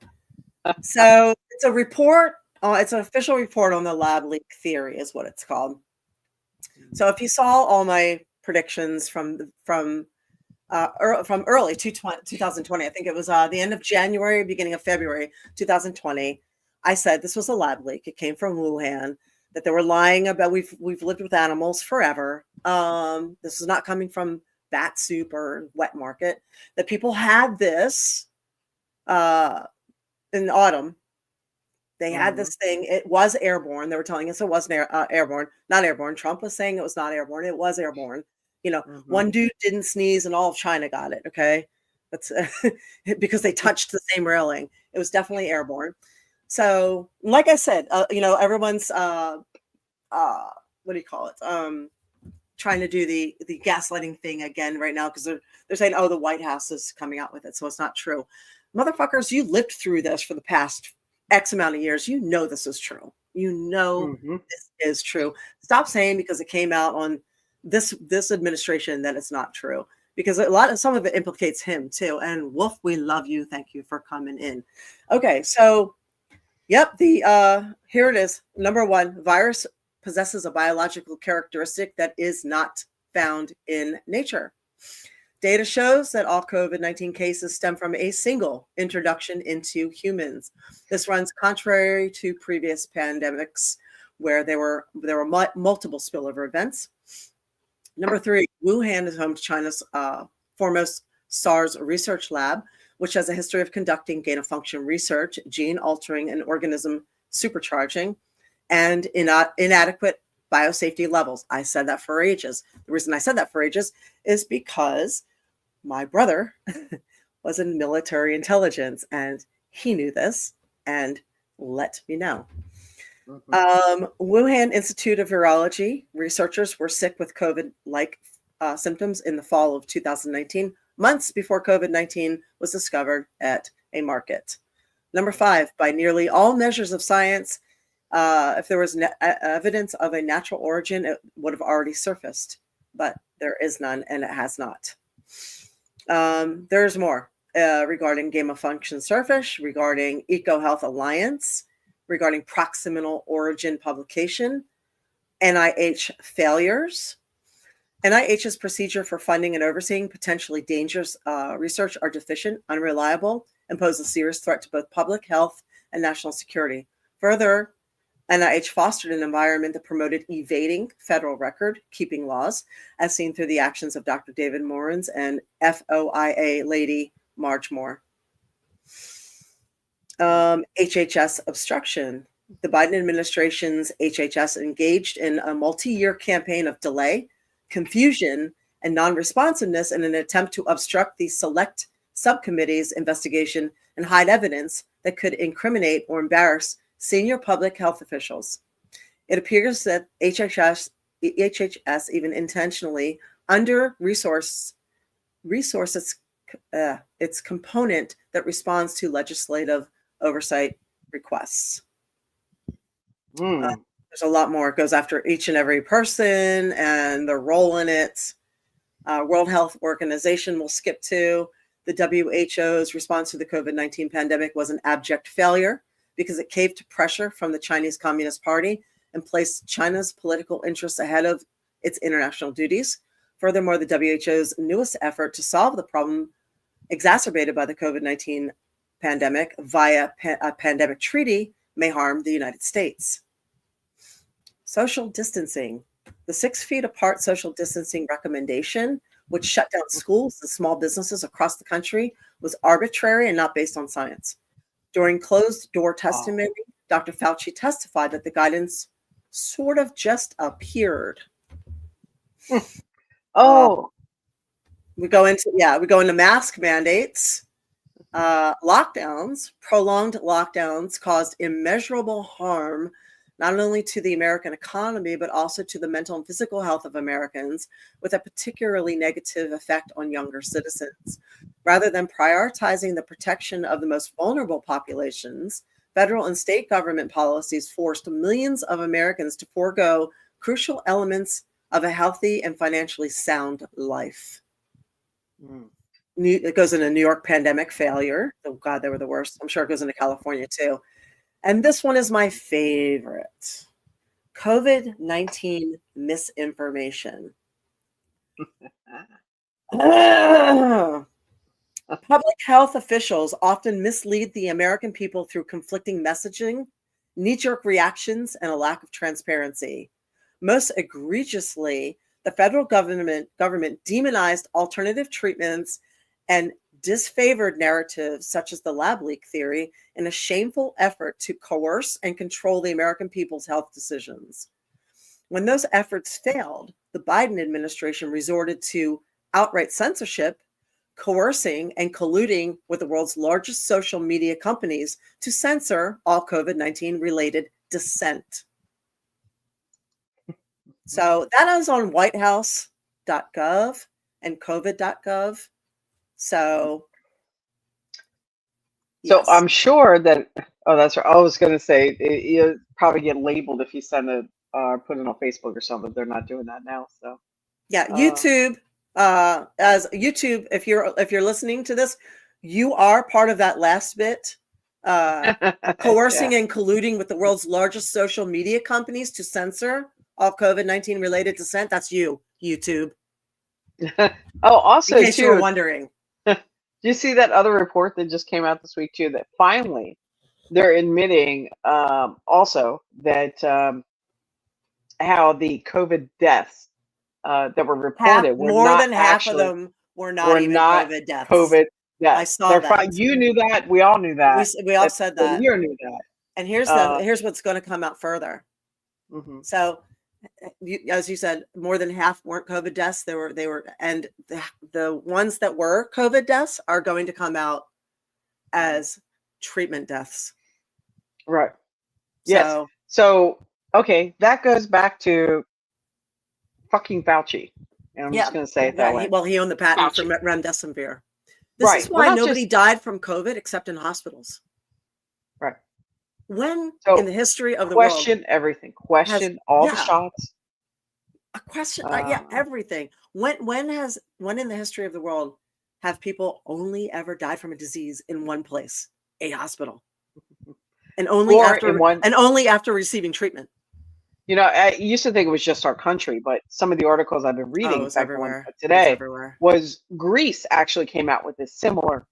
So it's a report. It's an official report on the lab leak theory, is what it's called. So if you saw all my predictions from early 2020, I think it was the end of January, beginning of February 2020, I said this was a lab leak. It came from Wuhan. That they were lying about. We've lived with animals forever. This is not coming from bat soup or wet market. That people had this in autumn. They had this thing. It was airborne. They were telling us it wasn't airborne, not airborne. Trump was saying it was not airborne. It was airborne. One dude didn't sneeze and all of China got it. Okay. That's because they touched the same railing. It was definitely airborne. So, like I said, everyone's what do you call it? Trying to do the gaslighting thing again right now because they're saying, oh, the White House is coming out with it, so it's not true. Motherfuckers, you lived through this for the past X amount of years. You know this is true. This is true. Stop saying because it came out on this administration that it's not true. Because some of it implicates him too. And Wolf, we love you. Thank you for coming in. Okay, so yep, here it is. Number one, virus possesses a biological characteristic that is not found in nature. Data shows that all COVID-19 cases stem from a single introduction into humans. This runs contrary to previous pandemics where there were multiple spillover events. Number three, Wuhan is home to China's foremost SARS research lab, which has a history of conducting gain-of-function research, gene altering, and organism supercharging, and inadequate biosafety levels. I said that for ages. The reason I said that for ages is because my brother was in military intelligence, and he knew this and let me know. Wuhan Institute of Virology researchers were sick with COVID-like symptoms in the fall of 2019, months before COVID-19 was discovered at a market. Number five, by nearly all measures of science, if there was evidence of a natural origin, it would have already surfaced, but there is none, and it has not. There's more regarding gain-of-function surface, regarding EcoHealth Alliance, regarding proximal origin publication, NIH failures. NIH's procedure for funding and overseeing potentially dangerous research are deficient, unreliable, and pose a serious threat to both public health and national security. Further, NIH fostered an environment that promoted evading federal record-keeping laws, as seen through the actions of Dr. David Morans and FOIA lady Marge Moore. HHS obstruction. The Biden administration's HHS engaged in a multi-year campaign of delay, confusion, and non-responsiveness in an attempt to obstruct the select subcommittee's investigation and hide evidence that could incriminate or embarrass senior public health officials. It appears that HHS even intentionally under-resources its component that responds to legislative oversight requests. There's a lot more. It goes after each and every person and their role in it. World Health Organization will skip to. The WHO's response to the COVID-19 pandemic was an abject failure because it caved to pressure from the Chinese Communist Party and placed China's political interests ahead of its international duties. Furthermore, the WHO's newest effort to solve the problem exacerbated by the COVID-19 pandemic via a pandemic treaty may harm the United States. Social distancing. The 6 feet apart social distancing recommendation, which shut down schools and small businesses across the country, was arbitrary and not based on science. During closed-door testimony, Dr. Fauci testified that the guidance sort of just appeared. We go into mask mandates. Lockdowns, prolonged lockdowns caused immeasurable harm, not only to the American economy, but also to the mental and physical health of Americans, with a particularly negative effect on younger citizens. Rather than prioritizing the protection of the most vulnerable populations, federal and state government policies forced millions of Americans to forego crucial elements of a healthy and financially sound life. It goes into New York pandemic failure. Oh God, they were the worst. I'm sure it goes into California too. And this one is my favorite. COVID-19 misinformation. Public health officials often mislead the American people through conflicting messaging, knee-jerk reactions, and a lack of transparency. Most egregiously, the federal government demonized alternative treatments and disfavored narratives such as the lab leak theory in a shameful effort to coerce and control the American people's health decisions. When those efforts failed, the Biden administration resorted to outright censorship, coercing and colluding with the world's largest social media companies to censor all COVID-19 related dissent. So that is on whitehouse.gov and covid.gov. So yes. I'm sure that, that's right. I was going to say, you probably get labeled if you send it or put it on Facebook or something. They're not doing that now. So yeah, YouTube, as YouTube, if you're listening to this, you are part of that last bit, coercing and colluding with the world's largest social media companies to censor all COVID-19 related dissent. That's you, YouTube. Also, in case you were wondering. Do you see that other report that just came out this week too? That finally they're admitting also that how the COVID deaths that were reported were more not than half actually, of them were not even COVID deaths. COVID deaths. I saw that. You knew that. We all knew that. We all said that. You knew that. And here's what's going to come out further. Mm-hmm. So, as you said, more than half weren't COVID deaths. They were, and the ones that were COVID deaths are going to come out as treatment deaths. Right. Yes. So okay, that goes back to fucking Fauci. And I'm just going to say it that way. Well, he owned the patent for remdesivir. This is why nobody died from COVID except in hospitals. Right. When in the history of the world, question everything. Question all the shots. A question, everything. When in the history of the world have people only ever died from a disease in one place, a hospital, and only after receiving treatment? You know, I used to think it was just our country, but some of the articles I've been reading today was Greece actually came out with a similar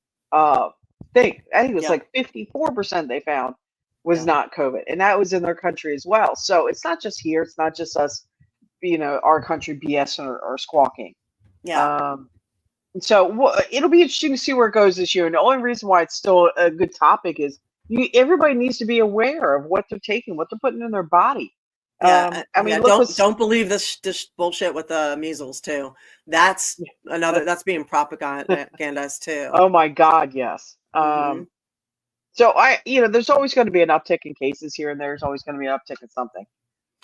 thing. I think it was like 54% they found was not COVID, and that was in their country as well. So it's not just here; it's not just us, our country BS or squawking. Yeah. So it'll be interesting to see where it goes this year. And the only reason why it's still a good topic is everybody needs to be aware of what they're taking, what they're putting in their body. Yeah, I mean, don't believe this bullshit with the measles too. That's that's being propagandized too. Oh my God, yes. So there's always going to be an uptick in cases here and there's always going to be an uptick in something.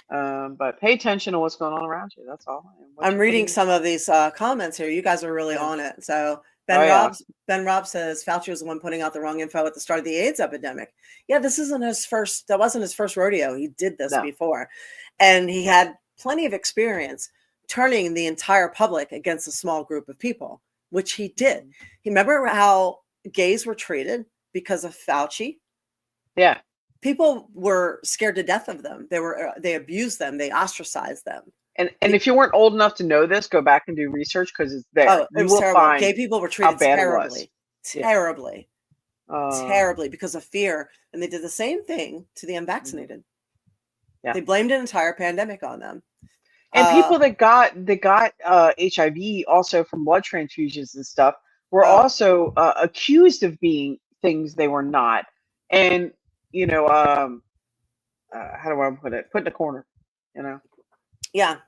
But pay attention to what's going on around you. That's all. I'm reading some of these comments here. You guys are really on it. So Ben Robb says Fauci was the one putting out the wrong info at the start of the AIDS epidemic. Yeah, that wasn't his first rodeo. He did this before. And he had plenty of experience turning the entire public against a small group of people, which he did. You remember how gays were treated because of Fauci? Yeah. People were scared to death of them. They abused them. They ostracized them. And if you weren't old enough to know this, go back and do research because it's there. Oh, it was terrible. Gay people were treated terribly, terribly because of fear. And they did the same thing to the unvaccinated. Yeah. They blamed an entire pandemic on them. And people that got HIV also from blood transfusions and stuff were also accused of being things they were not. And how do I put it? Put in a corner, Yeah.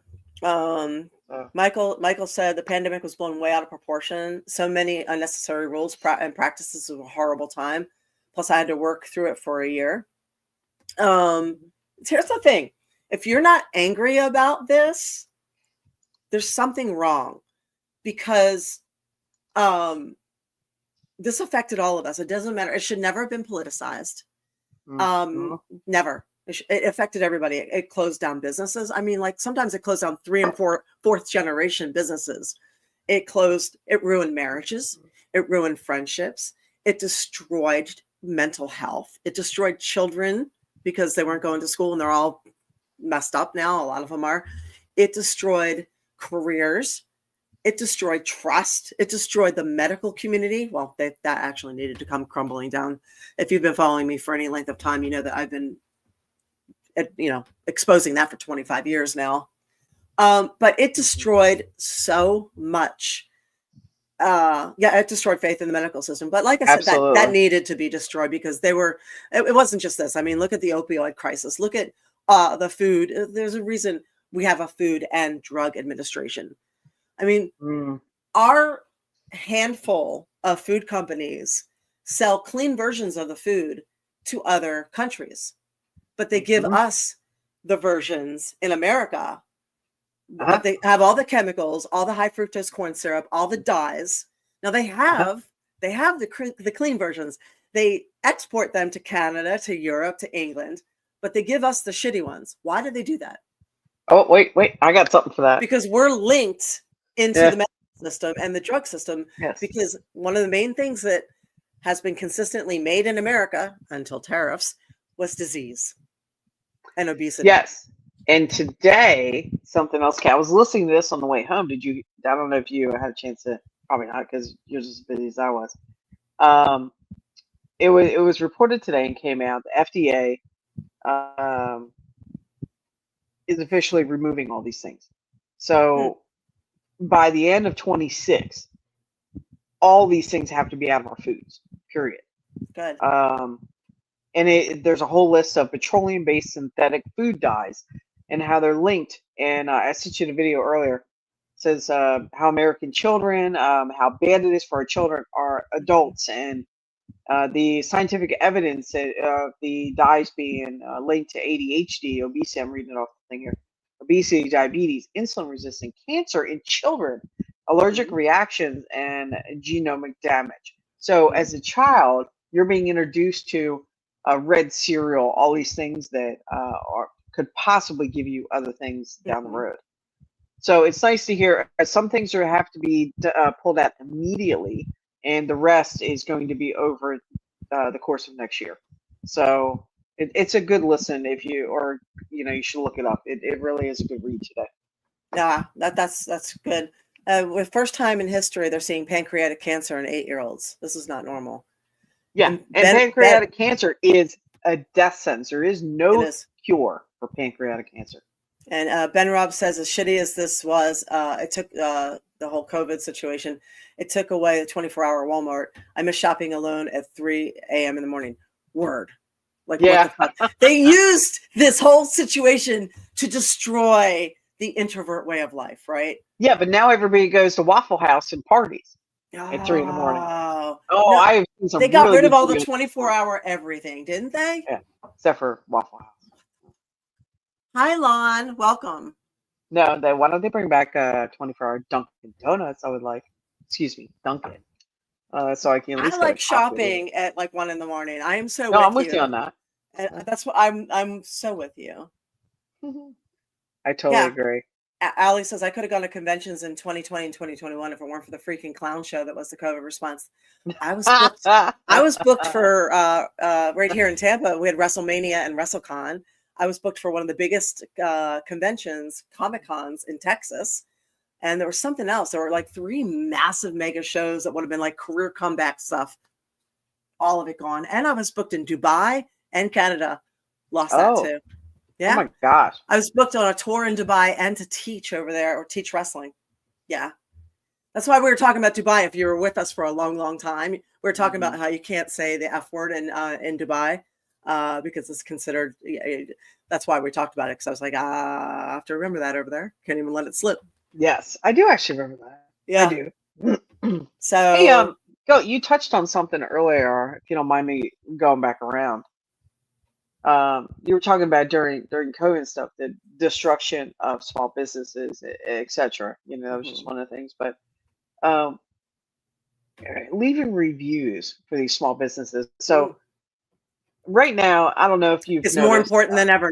Michael said the pandemic was blown way out of proportion. So many unnecessary rules and practices was a horrible time. Plus, I had to work through it for a year. Here's the thing. If you're not angry about this, there's something wrong because this affected all of us. It doesn't matter. It should never have been politicized. Never. It affected everybody. It closed down businesses. I mean, like sometimes it closed down 3 and 4th generation businesses. It ruined marriages. It ruined friendships. It destroyed mental health. It destroyed children because they weren't going to school and they're all messed up now. A lot of them are. It destroyed careers. It destroyed trust. It destroyed the medical community. Well, that actually needed to come crumbling down. If you've been following me for any length of time, you know that I've been, exposing that for 25 years now. But it destroyed so much. It destroyed faith in the medical system. But like I said, that needed to be destroyed because it wasn't just this. I mean, look at the opioid crisis. Look at the food. There's a reason we have a Food and Drug Administration. I mean, our handful of food companies sell clean versions of the food to other countries, but they give us the versions in America. They have all the chemicals, all the high fructose corn syrup, all the dyes. Now they have the clean versions. They export them to Canada, to Europe, to England, but they give us the shitty ones. Why do they do that? Oh, wait, I got something for that. Because we're linked into the medical system and the drug system. Yes. Because one of the main things that has been consistently made in America until tariffs was disease and obesity. Yes. And today, something else. I was listening to this on the way home. I don't know if you had a chance to, probably not because you're as busy as I was. It was reported today and came out. The FDA is officially removing all these things. So by the end of 26, all these things have to be out of our foods, period. Good. And there's a whole list of petroleum-based synthetic food dyes and how they're linked. And I sent you the video earlier. It says how American children, how bad it is for our children, our adults, and the scientific evidence of the dyes being linked to ADHD, obesity. I'm reading it off the thing here. Obesity, diabetes, insulin-resistant cancer in children, allergic reactions, and genomic damage. So as a child, you're being introduced to red cereal, all these things that could possibly give you other things down the road. So it's nice to hear some things have to be pulled out immediately, and the rest is going to be over the course of next year. So it's a good listen you should look it up. It really is a good read today. Yeah, that's good. With first time in history, they're seeing pancreatic cancer in 8-year-olds. This is not normal. Yeah, and pancreatic cancer is a death sentence. There is no cure for pancreatic cancer. And Ben Robb says, as shitty as this was, it took the whole COVID situation, it took away the 24-hour Walmart. I miss shopping alone at 3 a.m. in the morning. Word. Like, what the fuck? They used this whole situation to destroy the introvert way of life, right? Yeah, but now everybody goes to Waffle House and parties at 3 in the morning. I've seen some. They got rid of all the 24-hour everything, didn't they? Yeah, except for Waffle House. Hi, Lon. Welcome. No, why don't they bring back 24-hour Dunkin' Donuts? I would like. Excuse me, Dunkin'. So I can. At least I like shopping at like 1 in the morning. I am so. No, I'm with you on that. And that's what I'm so with you. I totally agree. Allie says I could have gone to conventions in 2020 and 2021 if it weren't for the freaking clown show that was the COVID response. I was booked for right here in Tampa. We had WrestleMania and WrestleCon. I was booked for one of the biggest conventions, Comic Cons in Texas. And there was something else. There were like 3 massive mega shows that would have been like career comeback stuff. All of it gone. And I was booked in Dubai and Canada. Lost that too. Yeah. Oh my gosh. I was booked on a tour in Dubai and to teach over there or teach wrestling. Yeah. That's why we were talking about Dubai. If you were with us for a long, long time, we were talking about how you can't say the F word in Dubai because it's considered. That's why we talked about it. Because I was like, I have to remember that over there. Can't even let it slip. Yes, I do actually remember that. Yeah. I do. So hey, go. You touched on something earlier. If you don't mind me going back around. You were talking about during COVID and stuff, the destruction of small businesses, etc. That was just one of the things. But leaving reviews for these small businesses. So right now, I don't know if you've. It's more important than ever.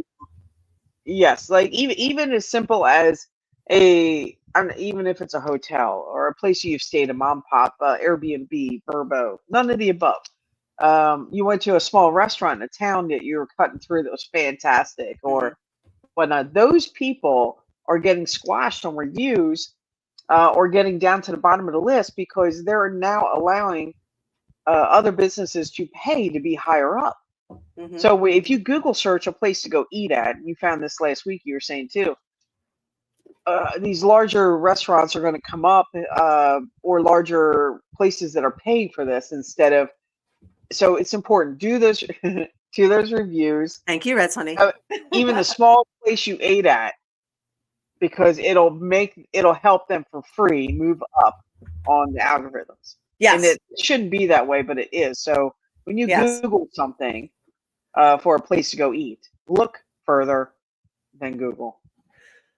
Yes, like even as simple as a and even if it's a hotel or a place you've stayed, a mom pop, Airbnb, Verbo, none of the above. You went to a small restaurant in a town that you were cutting through that was fantastic, Mhm. or whatnot. Those people are getting squashed on reviews, or getting down to the bottom of the list because they're now allowing other businesses to pay to be higher up. Mhm. So if you Google search a place to go eat at, and you found this last week, you were saying too, these larger restaurants are going to come up, or larger places that are paying for this instead of. So it's important, do those do those reviews. Thank you, Reds Honey. Even the small place you ate at, because it'll help them for free move up on the algorithms. And Yes. it shouldn't be that way, but it is. So when you Yes. Google something for a place to go eat, look further than Google.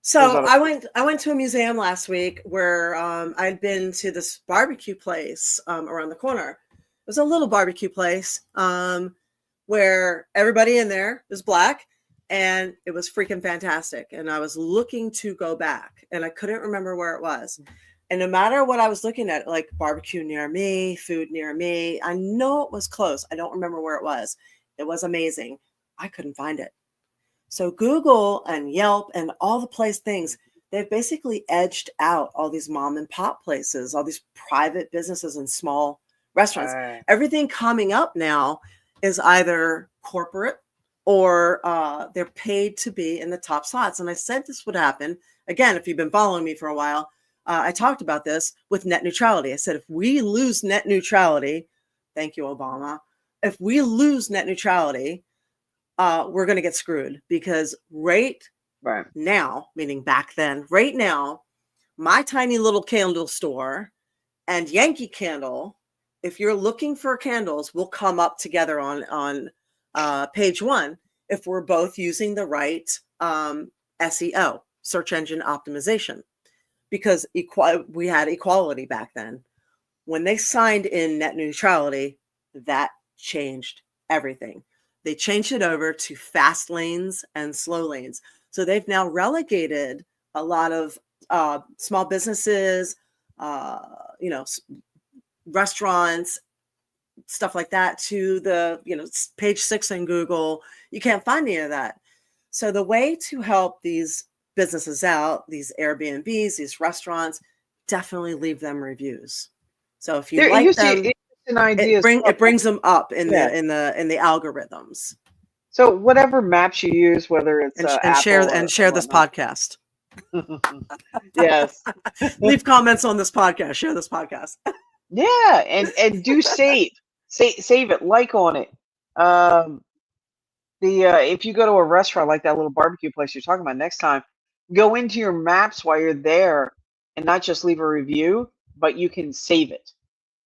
So I went to a museum last week where I'd been to this barbecue place around the corner. It was a little barbecue place where everybody in there was black, and it was freaking fantastic. And I was looking to go back, and I couldn't remember where it was. And no matter what I was looking at, like barbecue near me, food near me, I know it was close. I don't remember where it was. It was amazing. I couldn't find it. So Google and Yelp and all the place things, they've basically edged out all these mom and pop places, all these private businesses and small restaurants. Everything coming up now is either corporate or they're paid to be in the top slots. And I said this would happen. Again, if you've been following me for a while, I talked about this with net neutrality. I said, if we lose net neutrality, thank you, Obama. If we lose net neutrality, we're going to get screwed, because right now, meaning back then, right now, my tiny little candle store and Yankee Candle, if you're looking for candles, will come up together on page one if we're both using the right SEO, search engine optimization, because we had equality back then. When they signed in net neutrality, that changed everything. They changed it over to fast lanes and slow lanes. So they've now relegated a lot of small businesses, restaurants, stuff like that, to the page 6 in Google. You can't find any of that. So the way to help these businesses out, these Airbnbs, these restaurants, definitely leave them reviews. So if you like them, it brings them up in the algorithms. So whatever maps you use, whether it's share this podcast. Yes. Leave comments on this podcast. Share this podcast. Yeah, and do save it, like on it. If you go to a restaurant like that little barbecue place you're talking about, next time, go into your maps while you're there and not just leave a review, but you can save it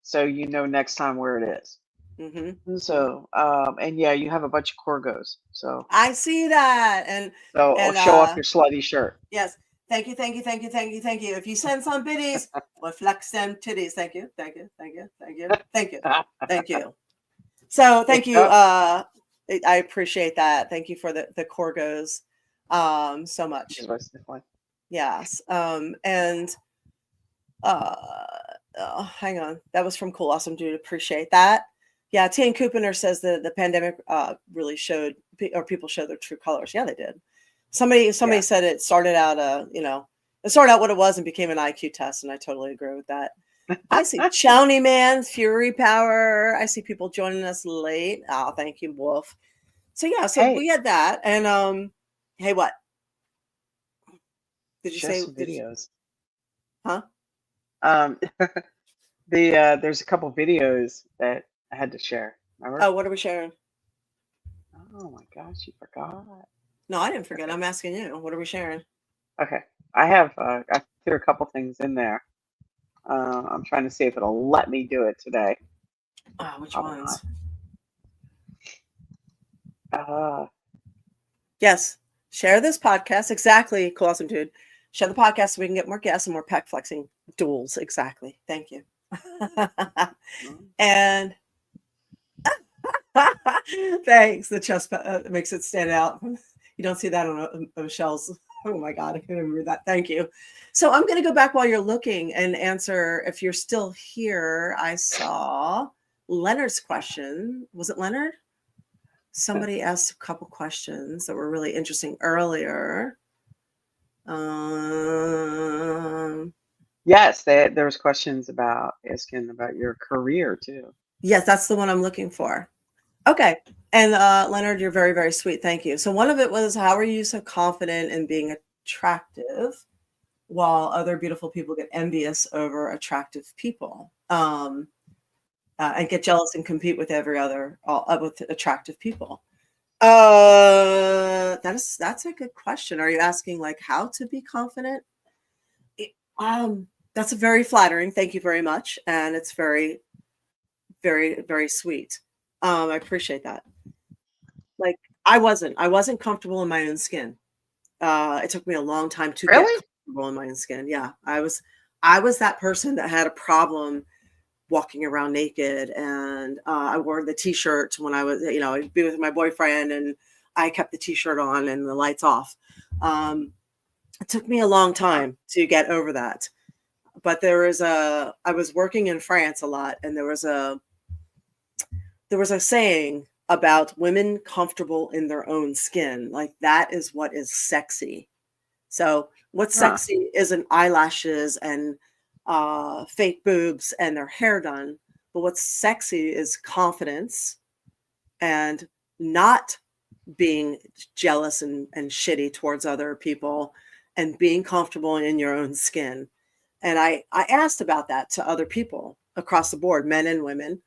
so you know next time where it is. Mm-hmm. So and yeah, you have a bunch of corgos. So I see that, and show off your slutty shirt. Yes. Thank you. If you send some biddies, we'll flex them titties. Thank you. So thank you. I appreciate that. Thank you for the corgos so much. Yes. And hang on. That was from Cool Awesome Dude. Appreciate that. Yeah, Tian Kupiner says that the pandemic really showed, or people showed their true colors. Yeah, they did. Somebody said it started out it started out what it was and became an IQ test, and I totally agree with that. I see Chowny Man, Fury Power. I see people joining us late. Oh, thank you, Wolf. So yeah, we had that, and hey, what did you say? Videos. Huh? There's a couple videos that I had to share. Remember? Oh, what are we sharing? Oh my gosh, you forgot. No, I didn't forget. I'm asking you. What are we sharing? Okay, I threw a couple things in there. I'm trying to see if it'll let me do it today. Oh, which ones? Yes, share this podcast. Exactly, Cool Awesome Dude. Share the podcast so we can get more guests and more pack flexing duels. Exactly. Thank you. And thanks. The chest makes it stand out. You don't see that on Michelle's Oh my God, I couldn't remember that. Thank you. So I'm going to go back while you're looking and answer. If you're still here, I saw Leonard's question. Was it Leonard? Somebody asked a couple questions that were really interesting earlier. Yes, there was questions asking about your career too. Yes, that's the one I'm looking for. Okay. And Leonard, you're very, very sweet. Thank you. So one of it was, how are you so confident in being attractive while other beautiful people get envious over attractive people, and get jealous and compete with with attractive people? That's a good question. Are you asking like how to be confident? That's very flattering. Thank you very much. And it's very, very, very sweet. I appreciate that. Like I wasn't comfortable in my own skin. It took me a long time to get Really? comfortable in my own skin. Yeah. I was that person that had a problem walking around naked, and I wore the t-shirt when I was, I'd be with my boyfriend and I kept the t-shirt on and the lights off. It took me a long time to get over that. But I was working in France a lot, and there was a saying about women comfortable in their own skin. Like that is what is sexy. So what's sexy isn't eyelashes and fake boobs and their hair done, but what's sexy is confidence and not being jealous and shitty towards other people, and being comfortable in your own skin. And I asked about that to other people across the board, men and women,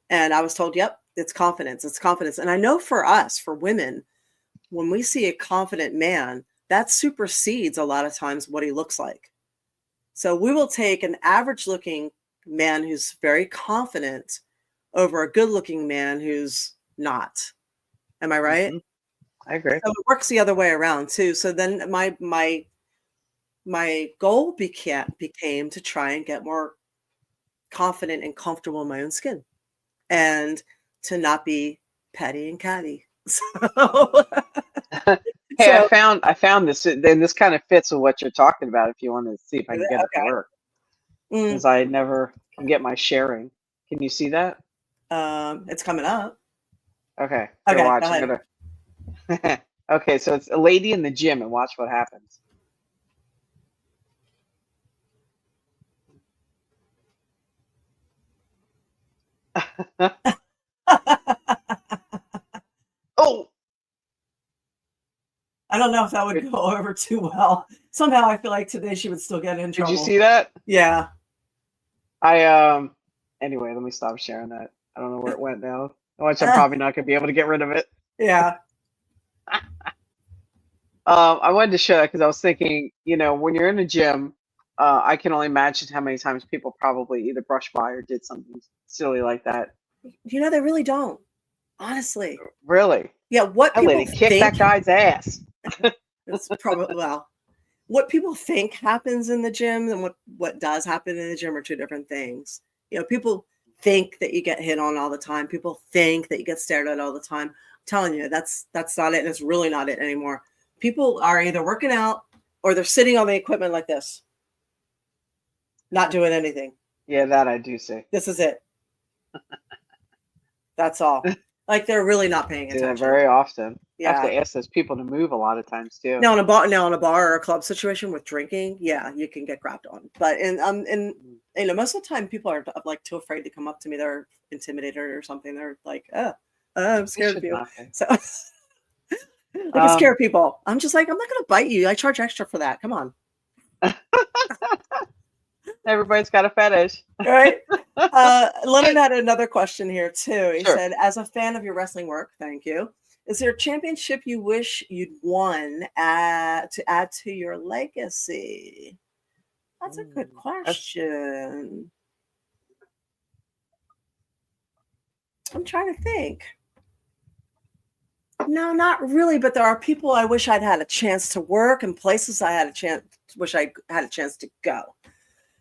and I was told, yep, it's confidence. It's confidence. And I know for us, for women, when we see a confident man, that supersedes a lot of times what he looks like. So we will take an average looking man who's very confident over a good looking man who's not. Am I right? I agree. So it works the other way around too. So then my goal became to try and get more confident and comfortable in my own skin, and to not be petty and catty. So, Hey, I found this, and this kind of fits with what you're talking about. If you want to see if I can get it to work, because I never can get my sharing. Can you see that? It's coming up. Okay. Okay. Watch. Go ahead. Okay, so it's a lady in the gym, and watch what happens. Oh, I don't know if that would go over too well. Somehow I feel like today she would still get in trouble. Did you see that? Yeah. Anyway, let me stop sharing that. I don't know where it went now. Watch, I'm probably not gonna be able to get rid of it. Yeah. I wanted to share that because I was thinking, when you're in a gym, I can only imagine how many times people probably either brushed by or did something silly like that. They really don't. Honestly. Really? Yeah. What That people lady kicked that guy's ass. It's probably what people think happens in the gym and what does happen in the gym are two different things. People think that you get hit on all the time. People think that you get stared at all the time. I'm telling you, that's not it, and it's really not it anymore. People are either working out or they're sitting on the equipment like this, not doing anything. Yeah, that I do see. This is it. That's all. Like they're really not paying attention. That very often. Yeah. I have to ask those people to move a lot of times too. Now in a bar or a club situation with drinking, yeah, you can get crapped on. But most of the time people are like too afraid to come up to me. They're intimidated or something. They're like, I'm scared of you. So I can scare people. I'm just like, I'm not gonna bite you. I charge extra for that. Come on. Everybody's got a fetish. Right. Leonard had another question here too. He said, as a fan of your wrestling work, thank you. Is there a championship you wish you'd won to add to your legacy? That's a good question. I'm trying to think. No, not really, but there are people I wish I'd had a chance to work, and places I wish I had a chance to go.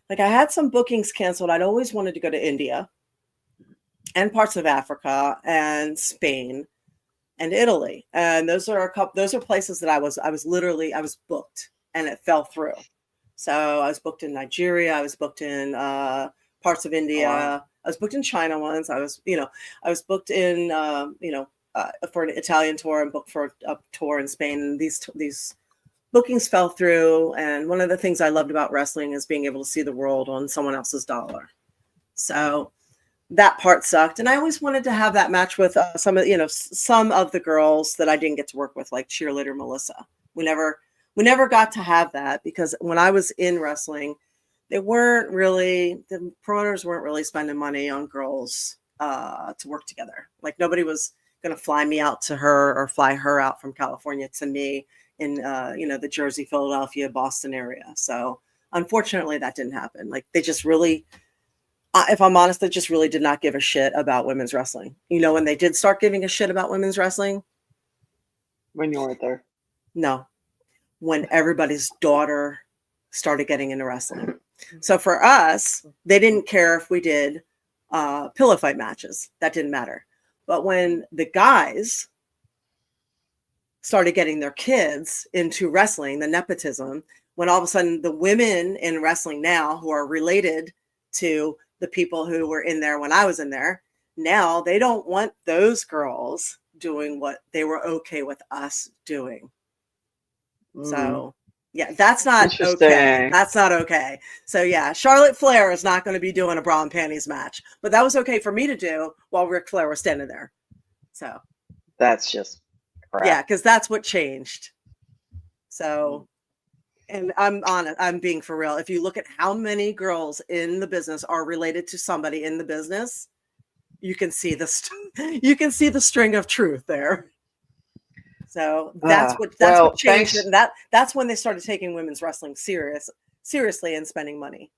Like I had some bookings canceled. I'd always wanted to go to India and parts of Africa and Spain. and Italy. And those are places that I was booked, and it fell through. So I was booked in Nigeria. I was booked in parts of India. Wow. I was booked in China once. I was booked in, for an Italian tour, and booked for a tour in Spain. And these bookings fell through. And one of the things I loved about wrestling is being able to see the world on someone else's dollar. So that part sucked. And I always wanted to have that match with some of the girls that I didn't get to work with, like cheerleader Melissa. We never got to have that, because when I was in wrestling, the promoters weren't really spending money on girls to work together. Like, nobody was going to fly me out to her or fly her out from California to me in the Jersey, Philadelphia, Boston area. So unfortunately that didn't happen. Like, they just really, if I'm honest, they just really did not give a shit about women's wrestling. When they did start giving a shit about women's wrestling? When you weren't there. No. When everybody's daughter started getting into wrestling. So for us, they didn't care if we did pillow fight matches. That didn't matter. But when the guys started getting their kids into wrestling, the nepotism, when all of a sudden the women in wrestling now, who are related to the people who were in there when I was in there, now they don't want those girls doing what they were okay with us doing. So yeah, that's not okay. That's not okay. So yeah, Charlotte Flair is not going to be doing a bra and panties match, but that was okay for me to do while Ric Flair was standing there. So that's just crap. Yeah, because that's what changed. So, and I'm honest, I'm being for real. If you look at how many girls in the business are related to somebody in the business, you can see the string of truth there. So that's what changed it. And that's when they started taking women's wrestling seriously and spending money.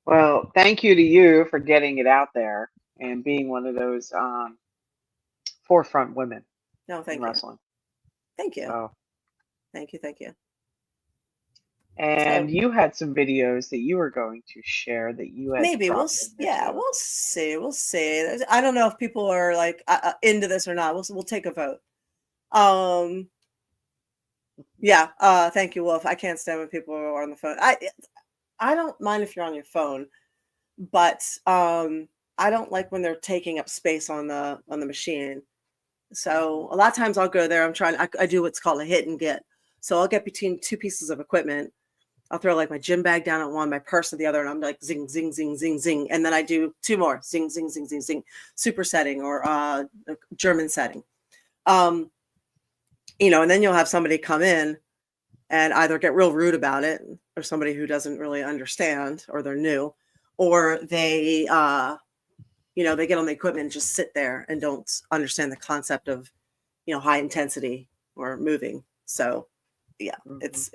Well, thank you to you for getting it out there and being one of those forefront women. No, thank you. Wrestling. Thank you. Oh. Thank you. And you had some videos that you were going to share that you had. Maybe we'll see. We'll see. I don't know if people are like into this or not. We'll take a vote. Thank you, Wolf. I can't stand when people are on the phone. I don't mind if you're on your phone, but I don't like when they're taking up space on the machine. So a lot of times I'll go there. I do what's called a hit and get. So I'll get between two pieces of equipment. I'll throw like my gym bag down at one, my purse at the other, and I'm like zing, zing, zing, zing, zing. And then I do two more, zing, zing, zing, zing, zing, super setting or German setting. And then you'll have somebody come in and either get real rude about it, or somebody who doesn't really understand, or they're new, or they, they get on the equipment and just sit there and don't understand the concept of, high intensity or moving. So yeah, it's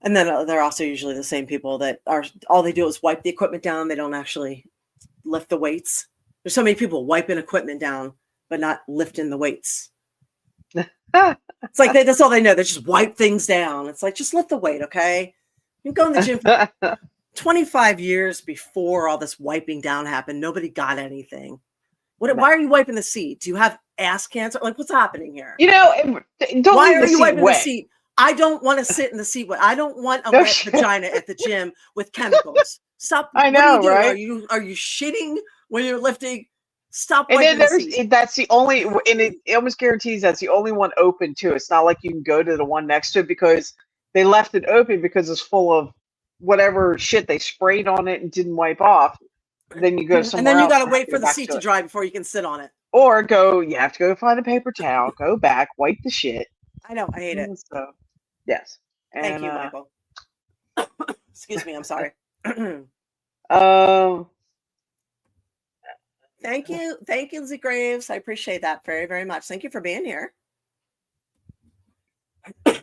and then they're also usually the same people that all they do is wipe the equipment down. They don't actually lift the weights. There's so many people wiping equipment down, but not lifting the weights. It's like that's all they know. They just wipe things down. It's like, just lift the weight, okay? You can go in the gym for 25 years before all this wiping down happened. Nobody got anything. Why are you wiping the seat? Do you have ass cancer? Like, what's happening here? Why are you wiping the seat? I don't want to sit in the seat. I don't want a wet vagina at the gym with chemicals. Stop. I know, right? Are you shitting when you're lifting? Stop. And then that's the only, and it almost guarantees that's the only one open too. It's not like you can go to the one next to it, because they left it open because it's full of whatever shit they sprayed on it and didn't wipe off. Then you go somewhere, and then you got to wait for the seat to dry before you can sit on it. Or you have to go find a paper towel, go back, wipe the shit. I know, I hate it. So, yes. Thank you, Michael. Excuse me, I'm sorry. Thank you, Z Graves. I appreciate that very, very much. Thank you for being here.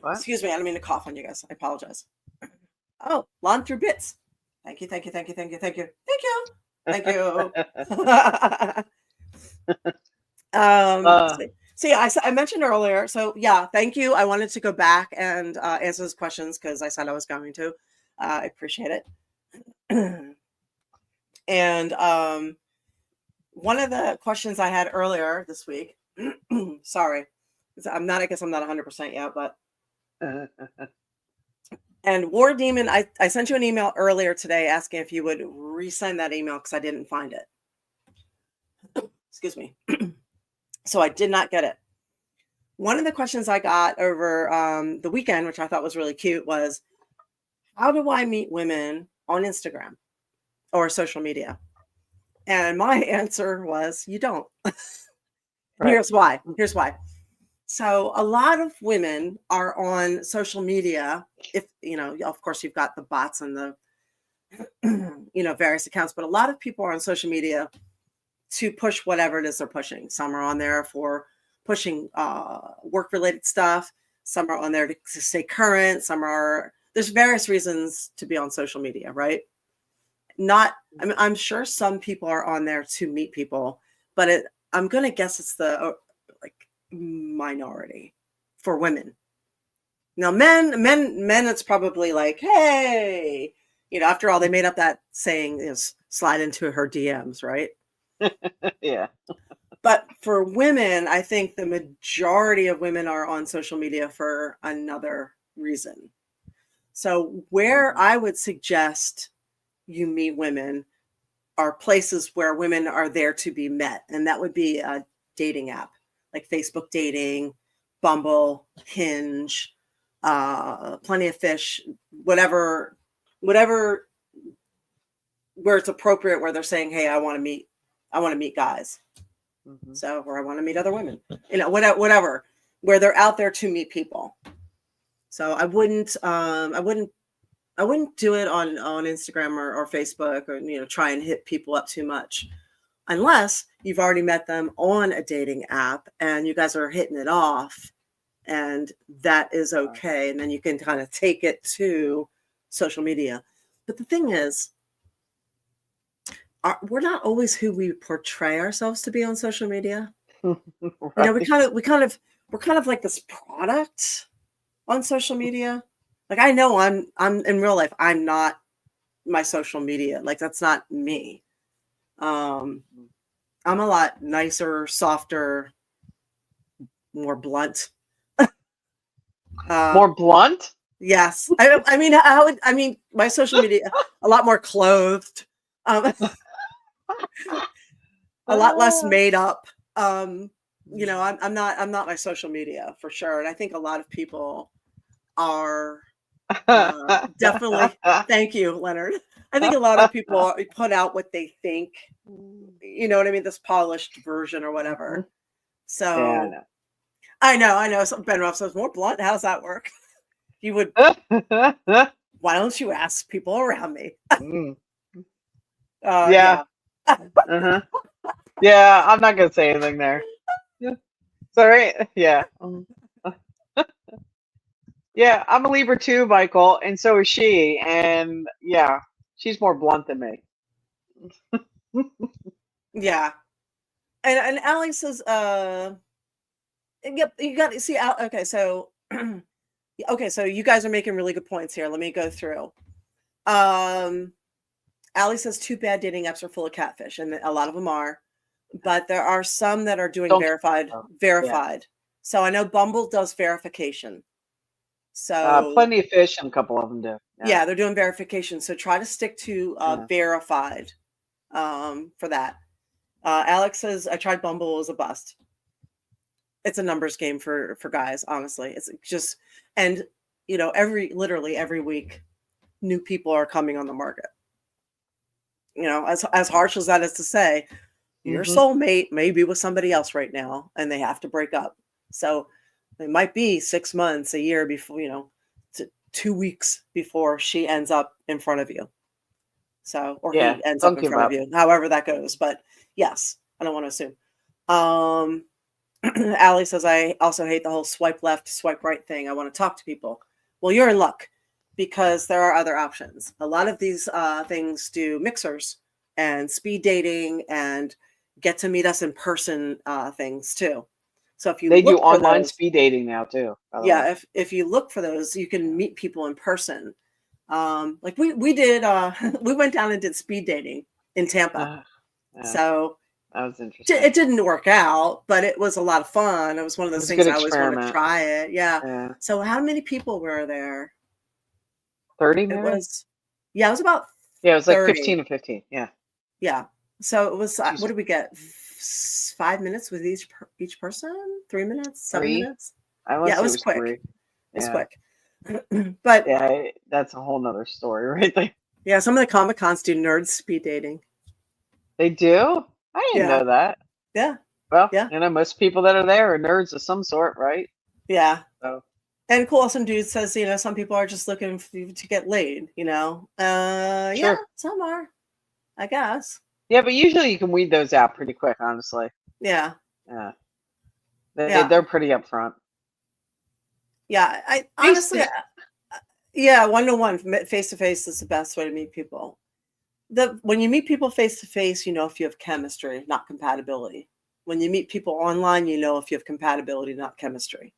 What? Excuse me, I don't mean to cough on you guys. I apologize. Oh, Lawn Through Bits. Thank you. See, I mentioned earlier. So yeah, thank you. I wanted to go back and answer those questions because I said I was going to. I appreciate it. And one of the questions I had earlier this week, sorry, I guess I'm not 100% yet, but, and War Demon, I sent you an email earlier today asking if you would resend that email because I didn't find it. Excuse me. So I did not get it. One of the questions I got over the weekend, which I thought was really cute, was how do I meet women on Instagram or social media? And my answer was, you don't. Right. Here's why. Here's why. So a lot of women are on social media. If, of course, you've got the bots and the, various accounts, but a lot of people are on social media to push whatever it is they're pushing. Some are on there for pushing work-related stuff. Some are on there to stay current. There's various reasons to be on social media, right? I'm sure some people are on there to meet people, but I'm going to guess it's the minority for women. Now, men, it's probably like, hey, after all, they made up that saying is slide into her DMs, right? Yeah. But for women, I think the majority of women are on social media for another reason. So where I would suggest you meet women are places where women are there to be met. And that would be a dating app like Facebook dating, Bumble, Hinge, Plenty of Fish, whatever, where it's appropriate, where they're saying, hey, I want to meet guys. Mm-hmm. So, or I want to meet other women, whatever, where they're out there to meet people. So I wouldn't do it on Instagram or Facebook or, try and hit people up too much unless you've already met them on a dating app and you guys are hitting it off, and that is okay. And then you can kind of take it to social media. But the thing is, we're not always who we portray ourselves to be on social media. Right. We're kind of like this product on social media. Like, I know I'm in real life, I'm not my social media. Like, that's not me. I'm a lot nicer, softer, more blunt. More blunt? Yes. I mean, my social media, a lot more clothed, a lot less made up. I'm not my social media for sure. And I think a lot of people are definitely. Thank you, Leonard. I think a lot of people put out what they think, you know what I mean? This polished version or whatever. So Yeah, I know. So Ben Ruff says, more blunt. How's that work? You would, why don't you ask people around me? Yeah. Uh-huh. Yeah, I'm not gonna say anything there. Sorry. Yeah. Yeah, I'm a Libra too, Michael, and so is she. And yeah, she's more blunt than me. Yeah. And Alex says, yep, you got to see out. Okay, so you guys are making really good points here. Let me go through. Ali says too bad dating apps are full of catfish, and a lot of them are, but there are some that are doing verified. Yeah. So I know Bumble does verification. So Plenty of Fish and a couple of them do. Yeah, they're doing verification. So try to stick to verified for that. Alex says I tried Bumble, it was a bust. It's a numbers game for guys, honestly. It's just, and literally every week new people are coming on the market. As harsh as that is to say, your soulmate may be with somebody else right now and they have to break up. So it might be 6 months, a year before, 2 weeks before she ends up in front of you. So, or he ends up in front of you, however that goes. But yes, I don't want to assume. Allie says, I also hate the whole swipe left, swipe right thing. I want to talk to people. Well, you're in luck because there are other options. A lot of these things do mixers and speed dating and get to meet us in person things too. So if you do online speed dating now too. Yeah, if you look for those, you can meet people in person. Like we did, we went down and did speed dating in Tampa. So That was interesting. It didn't work out, but it was a lot of fun. It was one of those It was a things good I always want to experiment. try it. Yeah. Yeah. So how many people were there? 30 It maybe? was, yeah, it was about Yeah, it was like 30. 15 and 15. Yeah. Yeah. So it was, what Tuesday. did we get? 5 minutes with each person? 3 minutes? 7 3? minutes? I want Yeah, to it say was it was quick. 3. It was Yeah. quick. But Yeah, that's a whole nother story right there. yeah, some of the Comic Cons do nerd speed dating. They do? I didn't Yeah. know that. Yeah. Well, Yeah. most people that are there are nerds of some sort, right? Yeah. So And Cool Awesome Dude says, some people are just looking to get laid, Yeah, sure. some are, I guess. Yeah, but usually you can weed those out pretty quick, honestly. Yeah. Yeah. Yeah. They're pretty upfront. Yeah. I honestly, yeah, 1-to-1, face to face is the best way to meet people. When you meet people face to face, if you have chemistry, not compatibility. When you meet people online, if you have compatibility, not chemistry.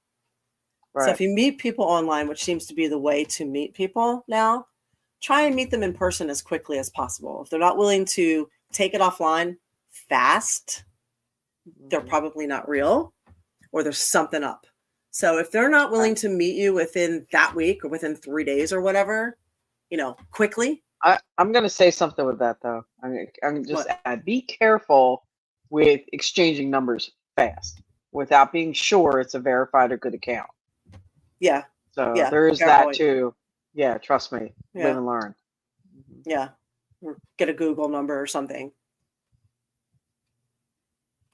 Right. So if you meet people online, which seems to be the way to meet people now, try and meet them in person as quickly as possible. If they're not willing to take it offline fast, they're probably not real, or there's something up. So if they're not willing to meet you within that week or within 3 days or whatever, quickly. I'm going to say something with that, though. I'm just What? add, be careful with exchanging numbers fast without being sure it's a verified or good account. Yeah. So Yeah, there is fair that point. too. Yeah, trust me. Yeah. Live and learn. Yeah. Or get a Google number or something.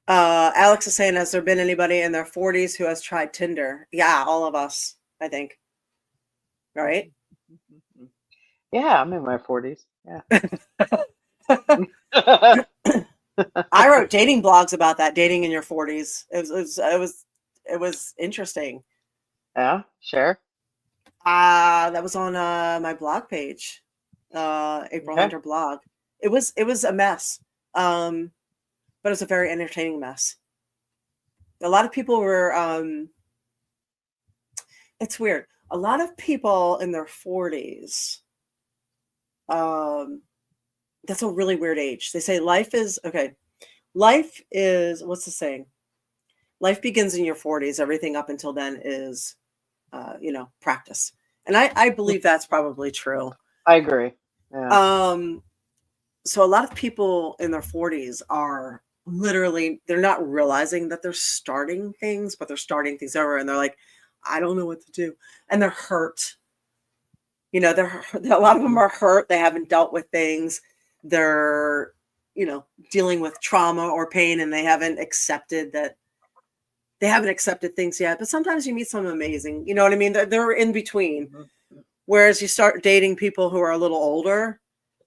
Alex is saying, has there been anybody in their 40s who has tried Tinder? Yeah, all of us, I think. Right? Yeah, I'm in my 40s. Yeah. I wrote dating blogs about that, dating in your 40s. It was interesting. Yeah, sure. That was on my blog page, April Hunter blog. It was a mess, but it was a very entertaining mess. A lot of people were. It's weird. A lot of people in their 40s. That's a really weird age. They say life is okay. Life is, what's the saying? Life begins in your 40s. Everything up until then is, practice. And I believe that's probably true. I agree. Yeah. So a lot of people in their 40s are literally, they're not realizing that they're starting things, but they're starting things over, and they're like, I don't know what to do. And they're hurt. A lot of them are hurt. They haven't dealt with things. They're, dealing with trauma or pain, and they haven't accepted things yet. But sometimes you meet someone amazing. You know what I mean? They're in between. Mm-hmm. Whereas you start dating people who are a little older,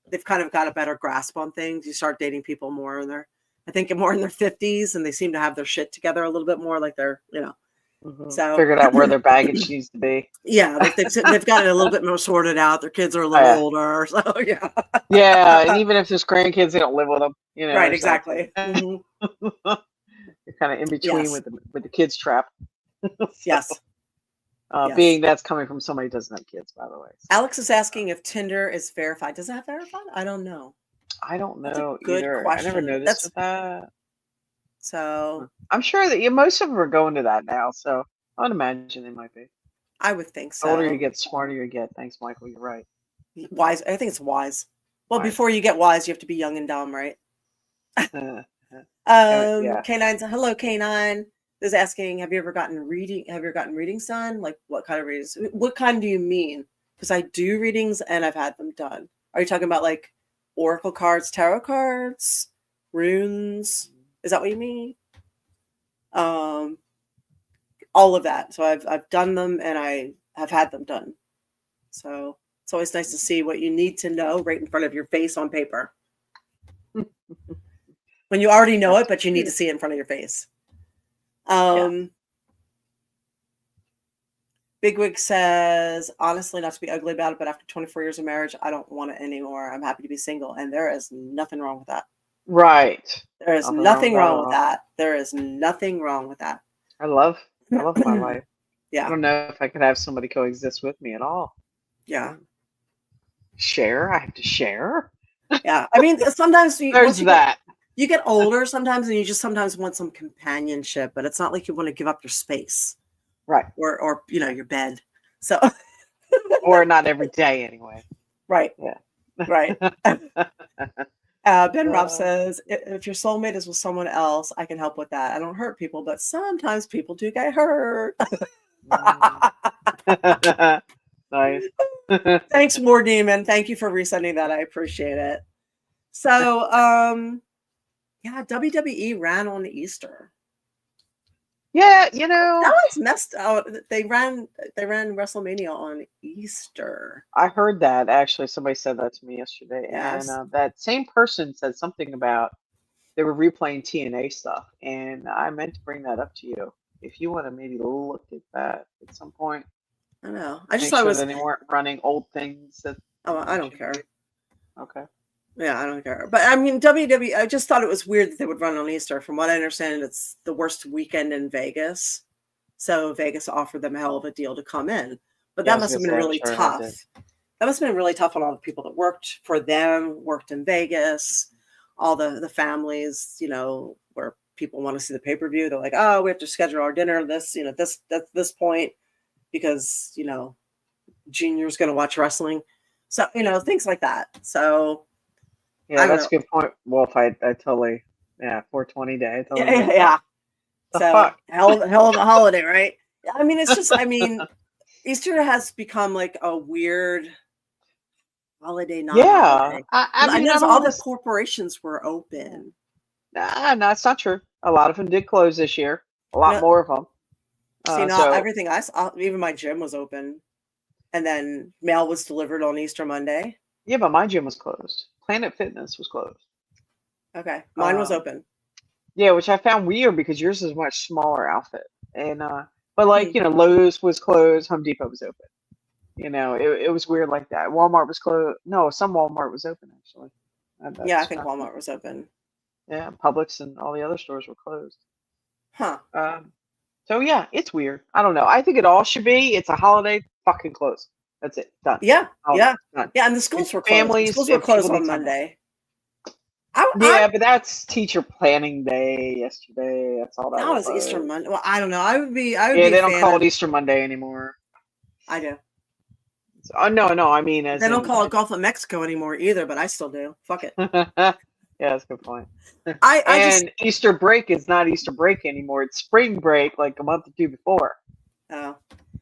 they've kind of got a better grasp on things. You start dating people more in their 50s, and they seem to have their shit together a little bit more, like they're, So figured out where their baggage needs to be. Yeah, they've got it a little bit more sorted out. Their kids are a little older, so yeah. Yeah, and even if there's grandkids, they don't live with them. Right, exactly. Mm-hmm. You're kind of in between with the kids trap. Yes. Being that's coming from somebody who doesn't have kids, by the way. So. Alex is asking if Tinder is verified. Does it have verified? I don't know. I don't know That's a good either. question. I never noticed with that. So I'm sure that most of them are going to that now. So I would imagine they might be. I would think so. The older you get, smarter you get. Thanks, Michael. You're right. Wise. I think it's wise. Well, before you get wise, you have to be young and dumb, right? Yeah. K9's hello, K9 is asking, have you ever gotten readings done? Like what kind of readings? What kind do you mean? Because I do readings and I've had them done. Are you talking about like oracle cards, tarot cards, runes? Is that what you mean? All of that. So I've done them and I have had them done. So it's always nice to see what you need to know right in front of your face on paper. When you already know it, but you need to see it in front of your face. Bigwig says, honestly, not to be ugly about it, but after 24 years of marriage, I don't want it anymore. I'm happy to be single. And there is nothing wrong with that. Right. There is nothing wrong with that. There is nothing wrong with that. I love my life. Yeah. I don't know if I could have somebody coexist with me at all. Yeah. Share? I have to share? Yeah. I mean, sometimes there's that. You get older sometimes, and you just sometimes want some companionship, but it's not like you want to give up your space, Right. or your bed. So, Or not every day anyway. right, Yeah. right. Ben Robb says, if your soulmate is with someone else, I can help with that. I don't hurt people, but sometimes people do get hurt. Nice. Thanks, War Demon. Thank you for resending that. I appreciate it. So, yeah, WWE ran on Easter. Yeah, That was messed up. They ran WrestleMania on Easter. I heard that actually. Somebody said that to me yesterday, Yes. and that same person said something about they were replaying TNA stuff, and I meant to bring that up to you. If you want to maybe look at that at some point, I know. I just make thought sure it was. that they weren't running old things. That Oh, I don't care. Okay. Yeah, I don't care. But I mean, WWE, I just thought it was weird that they would run on Easter. From what I understand, it's the worst weekend in Vegas. So Vegas offered them a hell of a deal to come in. But Yeah, I that was must have gonna been say, I'm really sure it tough. did. That must have been really tough on all the people that worked for them, worked in Vegas, all the families, where people want to see the pay-per-view. They're like, oh, we have to schedule our dinner this point because, Junior's going to watch wrestling. So, things like that. So, Yeah, I don't that's know. a good point, Wolf. I totally, 420 day. I totally get that. Yeah. The So fuck? hell of a holiday, right? I mean, it's just, Easter has become like a weird holiday, Yeah, non-holiday. I I mean, noticed I'm all the almost. corporations were open. Nah, no, it's not true. A lot of them did close this year. A lot No, more of them. see, not So everything I saw, even my gym was open. And then mail was delivered on Easter Monday. yeah, but my gym was closed. Planet Fitness was closed. Okay. Mine was Um, open. yeah, which I found weird because yours is a much smaller outfit. And but Hmm. Lowe's was closed, Home Depot was open. It was weird like that. Walmart was closed. No, some Walmart was open actually. Yeah, I That's think Walmart was open. yeah, Publix and all the other stores were closed. Huh. So yeah, it's weird. I don't know. I think it all should be. It's a holiday. Fucking close. That's it. Done. Yeah. Holiday. Yeah. Done. Yeah. And the schools It's were closed. The families schools were and people closed on need time off. Monday. Yeah, but that's teacher planning day yesterday. That's all that That was Easter was. Monday. Well, I don't know. I would be Yeah, a they don't fan call of. it Easter Monday anymore. I do. So, no. I mean, as They don't in, call it Gulf of Mexico anymore either, but I still do. Fuck it. yeah, that's a good point. I just. Easter break is not Easter break anymore. It's spring break, like a month or two before. Oh.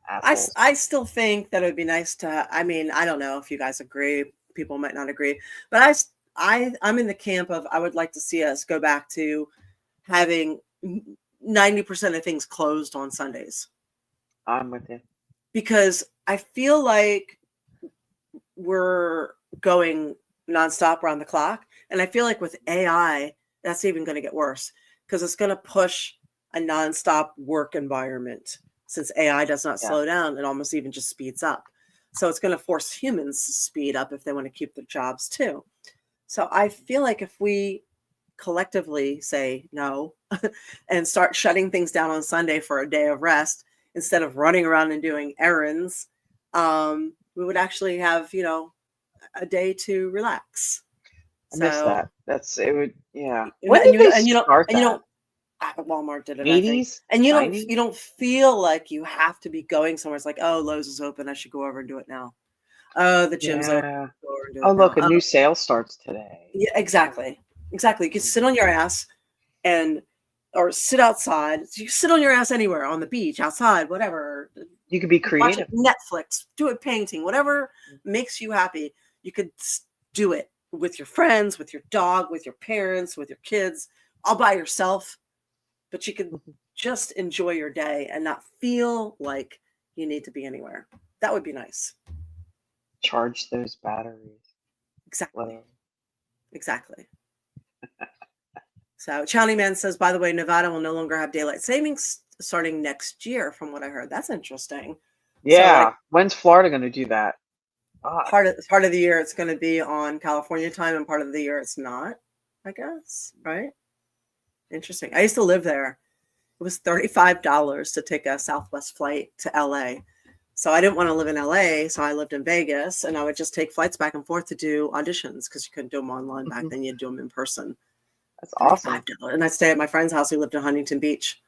Assholes. I still think that it would be nice to. I mean, I don't know if you guys agree. People might not agree, but I'm in the camp of I would like to see us go back to having 90% of things closed on Sundays, I'm with you. because I feel like we're going nonstop around the clock, and I feel like with AI that's even going to get worse, because it's going to push a nonstop work environment. Since AI does not slow down, it almost even just speeds up. So it's going to force humans to speed up if they want to keep their jobs too. So I feel like if we collectively say no and start shutting things down on Sunday for a day of rest instead of running around and doing errands, we would actually have, a day to relax. I miss that. It would, yeah. When did they start that? Walmart did it, 80s? I think. And you 90s? don't feel like you have to be going somewhere. It's like, oh, Lowe's is open, I should go over and do it now. Oh, the gym's open, Yeah. go over and do Oh, it look, now. a new sale starts today. Yeah, exactly. You can sit on your ass or sit outside. You can sit on your ass anywhere, on the beach, outside, whatever. You could be Watch creative. Netflix, do a painting, whatever makes you happy. You could do it with your friends, with your dog, with your parents, with your kids, all by yourself. But you could just enjoy your day and not feel like you need to be anywhere. That would be nice. Charge those batteries. Exactly. Exactly. So Chowny Man says, by the way, Nevada will no longer have daylight savings starting next year, from what I heard. That's interesting. Yeah. So, when's Florida going to do that? part of the year it's going to be on California time, and part of the year it's not, I guess. Right? Interesting. I used to live there. It was $35 to take a Southwest flight to LA. So I didn't want to live in LA, so I lived in Vegas, and I would just take flights back and forth to do auditions, because you couldn't do them online back then. You had to do them in person. That's awesome. $35. And I stay at my friend's house who lived in Huntington Beach.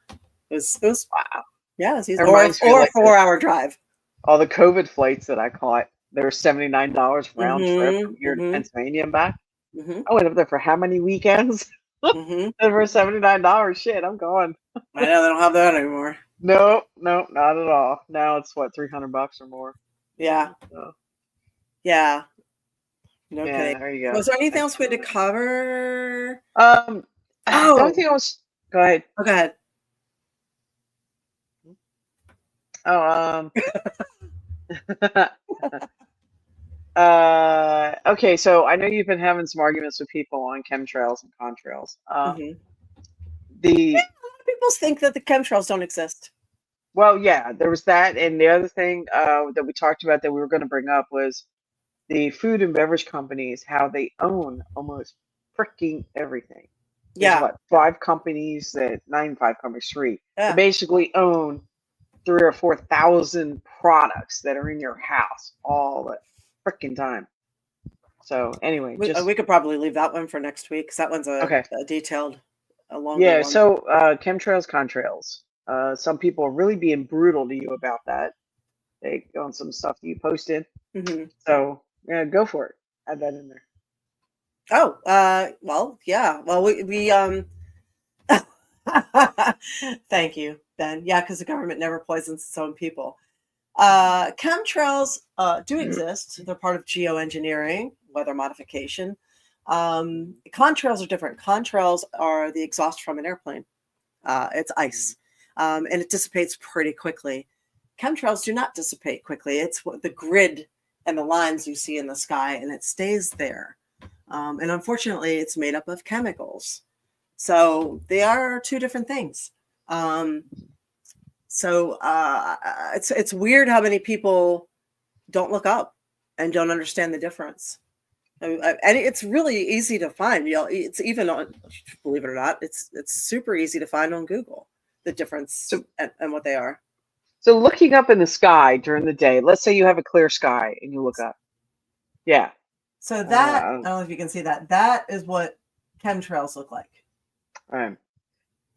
It was Wow. yeah, it's easy. That Or reminds me of, a like, 4-hour drive. all the COVID flights that I caught. They were $79 round trip from here to Mm-hmm. Pennsylvania and back. Mm-hmm. I went up there for how many weekends? Mm-hmm. And for $79, shit, I'm going. I know they don't have that anymore. No, not at all. Now it's what, $300 or more. Yeah. So, Yeah. No yeah, kidding. there you go. Was there anything else we had to cover? The Oh, only thing I was, go ahead. go ahead. Oh, okay, so I know you've been having some arguments with people on chemtrails and contrails. Mm-hmm. The A lot of people think that the chemtrails don't exist. Well, yeah, there was that, and the other thing that we talked about that we were going to bring up was the food and beverage companies, how they own almost freaking everything. There's Yeah. what, 5 companies that, not even 5 companies, 3. They Yeah. basically own 3,000 or 4,000 products that are in your house all the freaking time. So anyway, We could probably leave that one for next week because that one's okay. a detailed, a longer Yeah, one. so chemtrails, contrails. Some people are really being brutal to you about that. They on some stuff that you posted. Mm-hmm. So yeah, go for it. Add that in there. Oh, well, yeah. Well, we thank you, Ben. Yeah, because the government never poisons its own people. Chemtrails do exist. They're part of geoengineering, weather modification. Contrails are different. Contrails are the exhaust from an airplane. It's ice, and it dissipates pretty quickly. Chemtrails do not dissipate quickly. It's what the grid and the lines you see in the sky, and it stays there. And unfortunately, it's made up of chemicals. So they are two different things. It's weird how many people don't look up and don't understand the difference. And it's really easy to find. It's even on, believe it or not, it's super easy to find on Google the difference and what they are. So looking up in the sky during the day, let's say you have a clear sky and you look up. Yeah. So that, I don't know if you can see that. That is what chemtrails look like.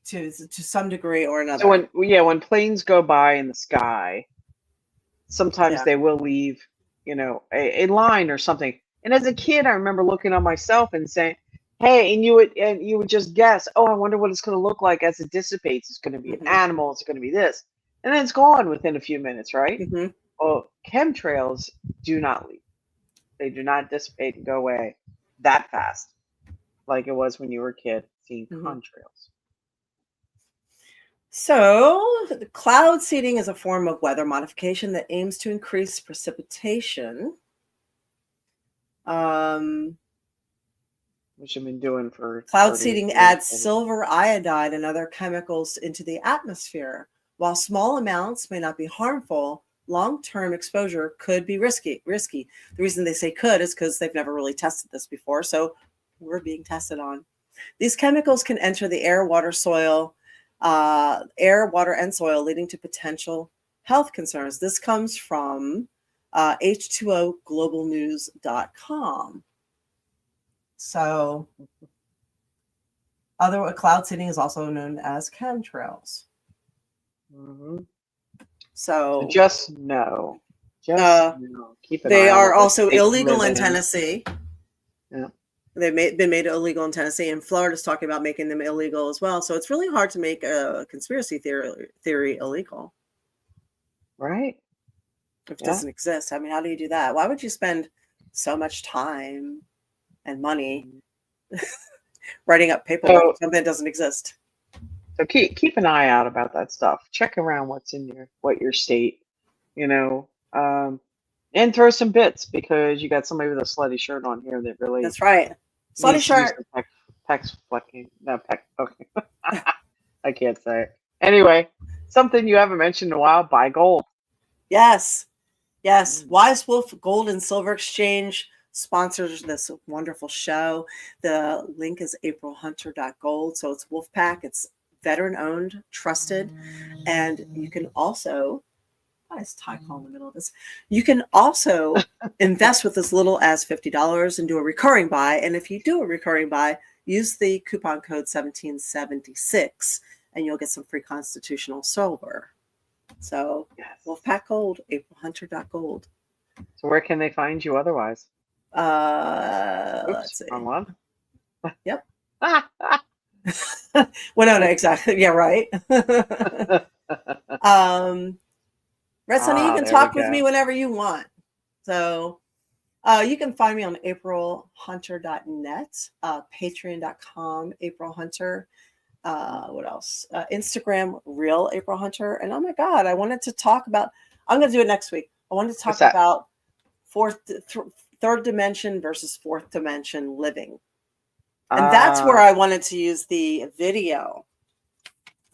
To some degree or another. So when planes go by in the sky, sometimes they will leave, a line or something. And as a kid, I remember looking on myself and saying, "Hey," and you would just guess, "Oh, I wonder what it's going to look like as it dissipates. It's going to be an animal. It's going to be this," and then it's gone within a few minutes, right? Mm-hmm. Well, chemtrails do not leave. They do not dissipate and go away that fast, like it was when you were a kid seeing contrails. So, the cloud seeding is a form of weather modification that aims to increase precipitation. Which I've been doing for cloud seeding adds silver iodide and other chemicals into the atmosphere. While small amounts may not be harmful, long-term exposure could be risky. The reason they say could is because they've never really tested this before, so we're being tested on. These chemicals can enter the air, water, and soil, leading to potential health concerns. This comes from H2OGlobalNews.com. So, other cloud seeding is also known as chemtrails. So just know. Keep an eye they on are what also state illegal live in Tennessee. Yeah. They've been made illegal in Tennessee, and Florida's talking about making them illegal as well. So it's really hard to make a conspiracy theory illegal. Right. If it doesn't exist. I mean, how do you do that? Why would you spend so much time and money writing up paperwork for something that doesn't exist? So keep an eye out about that stuff. Check around what's in your state, and throw some bits because you got somebody with a slutty shirt on here that really. That's right. Slutty shirt. Pecs flecking. No, okay. I can't say it. Anyway, something you haven't mentioned in a while. Buy gold. Yes. Wise Wolf Gold and Silver Exchange sponsors this wonderful show. The link is aprilhunter.gold. So it's Wolfpack. It's veteran owned, trusted, and you can also nice tie call in the middle of this. You can also invest with as little as $50 and do a recurring buy. And if you do a recurring buy, use the coupon code 1776 and you'll get some free constitutional silver. So Yes. Wolfpack Gold, aprilhunter.gold. So where can they find you otherwise? Let's see. Wrong one. Yep. Well, no, exactly. Yeah, right. Red Sunny, you can talk with me whenever you want. So you can find me on aprilhunter.net, patreon.com, aprilhunter. What else? Instagram, real April Hunter. And oh my God, I wanted to talk about, I'm going to do it next week. I wanted to talk about third dimension versus fourth dimension living. And that's where I wanted to use the video.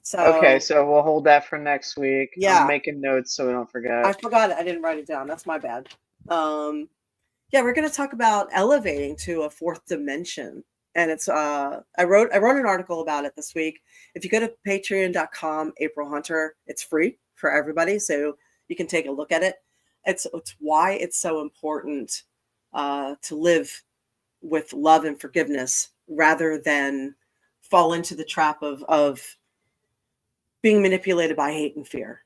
So okay, so we'll hold that for next week. Yeah. I'm making notes so we don't forget. I forgot it. I didn't write it down. That's my bad. Yeah, we're going to talk about elevating to a fourth dimension. And it's I wrote an article about it this week. If you go to patreon.com, April Hunter, it's free for everybody. So you can take a look at it. It's why it's so important to live with love and forgiveness rather than fall into the trap of being manipulated by hate and fear.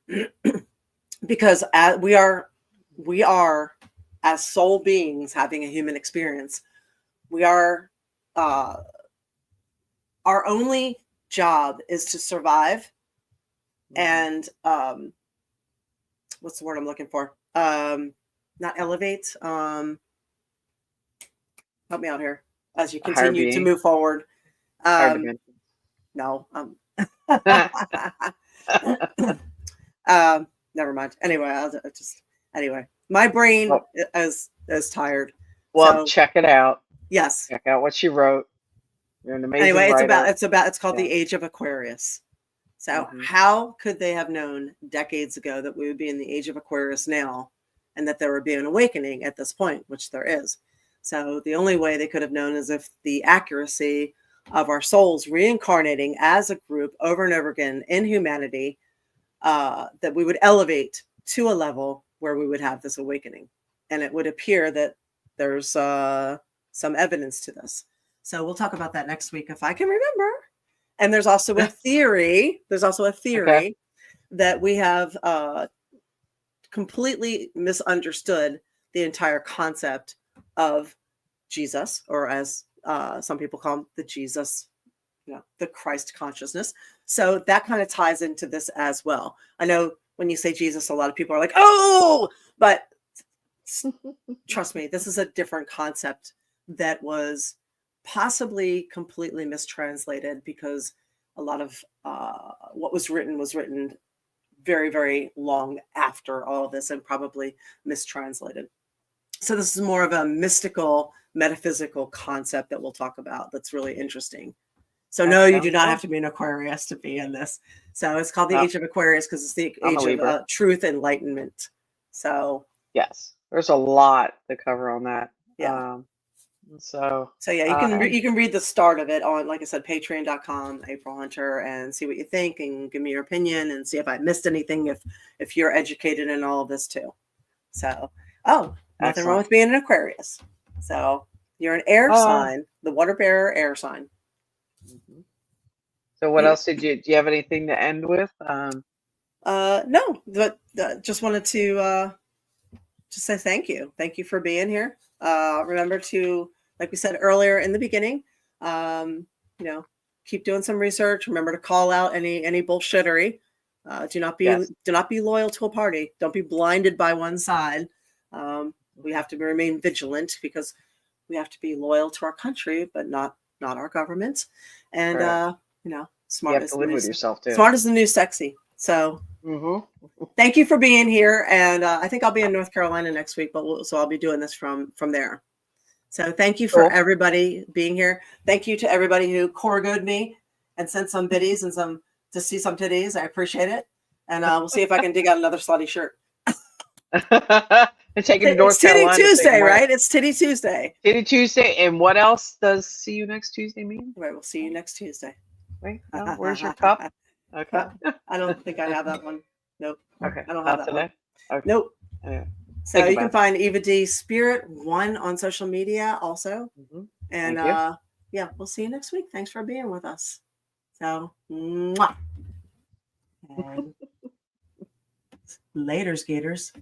Because we are as soul beings having a human experience, we are our only job is to survive and what's the word I'm looking for? Not elevate. Help me out here as you continue to move forward. No. Never mind. Anyway, my brain is tired. Well, check it out. Yes. Check out what she wrote. You're an amazing writer. It's called The Age of Aquarius. So how could they have known decades ago that we would be in the age of Aquarius now and that there would be an awakening at this point, which there is. So the only way they could have known is if the accuracy of our souls reincarnating as a group over and over again in humanity, that we would elevate to a level where we would have this awakening. And it would appear that there's some evidence to this. So we'll talk about that next week if I can remember. And there's also a theory. That we have completely misunderstood the entire concept of Jesus, or as some people call him, the Jesus, the Christ consciousness. So that kind of ties into this as well. I know when you say Jesus, a lot of people are like, oh, but trust me, this is a different concept that was possibly completely mistranslated because a lot of what was written very, very long after all of this and probably mistranslated. So this is more of a mystical, metaphysical concept that we'll talk about that's really interesting. So no, you do not have to be an Aquarius to be in this. So it's called the Age of Aquarius because it's the age of truth, enlightenment. So yes, there's a lot to cover on that. Yeah. So yeah, you can read the start of it on, like I said, patreon.com, April Hunter, and see what you think and give me your opinion and see if I missed anything, if you're educated in all of this too. So, nothing wrong with being an Aquarius. So you're an air sign, the water bearer air sign. So what else do you have anything to end with? No, but just wanted to just say thank you. Thank you for being here. Remember to, like we said earlier in the beginning, keep doing some research. Remember to call out any bullshittery. Do not be loyal to a party. Don't be blinded by one side. We have to remain vigilant because we have to be loyal to our country, but not our government. And smart. You have to live with yourself too. Smart is the new sexy. So thank you for being here. And I think I'll be in North Carolina next week, so I'll be doing this from there. So thank you for everybody being here. Thank you to everybody who Corgoed me and sent some biddies and to see some titties. I appreciate it. And we'll see if I can dig out another slutty shirt. And take it to North Carolina. It's Titty Tuesday, right? It's Titty Tuesday. Titty Tuesday. And what else does see you next Tuesday mean? Right, we'll see you next Tuesday. Wait, where's your cup? Okay. I don't think I have that one. Nope. Okay. I don't have that one. Okay. Nope. Anyway, so you can find Eva D Spirit 1 on social media also. And yeah, we'll see you next week. Thanks for being with us. So, mwah. And laters, Gators.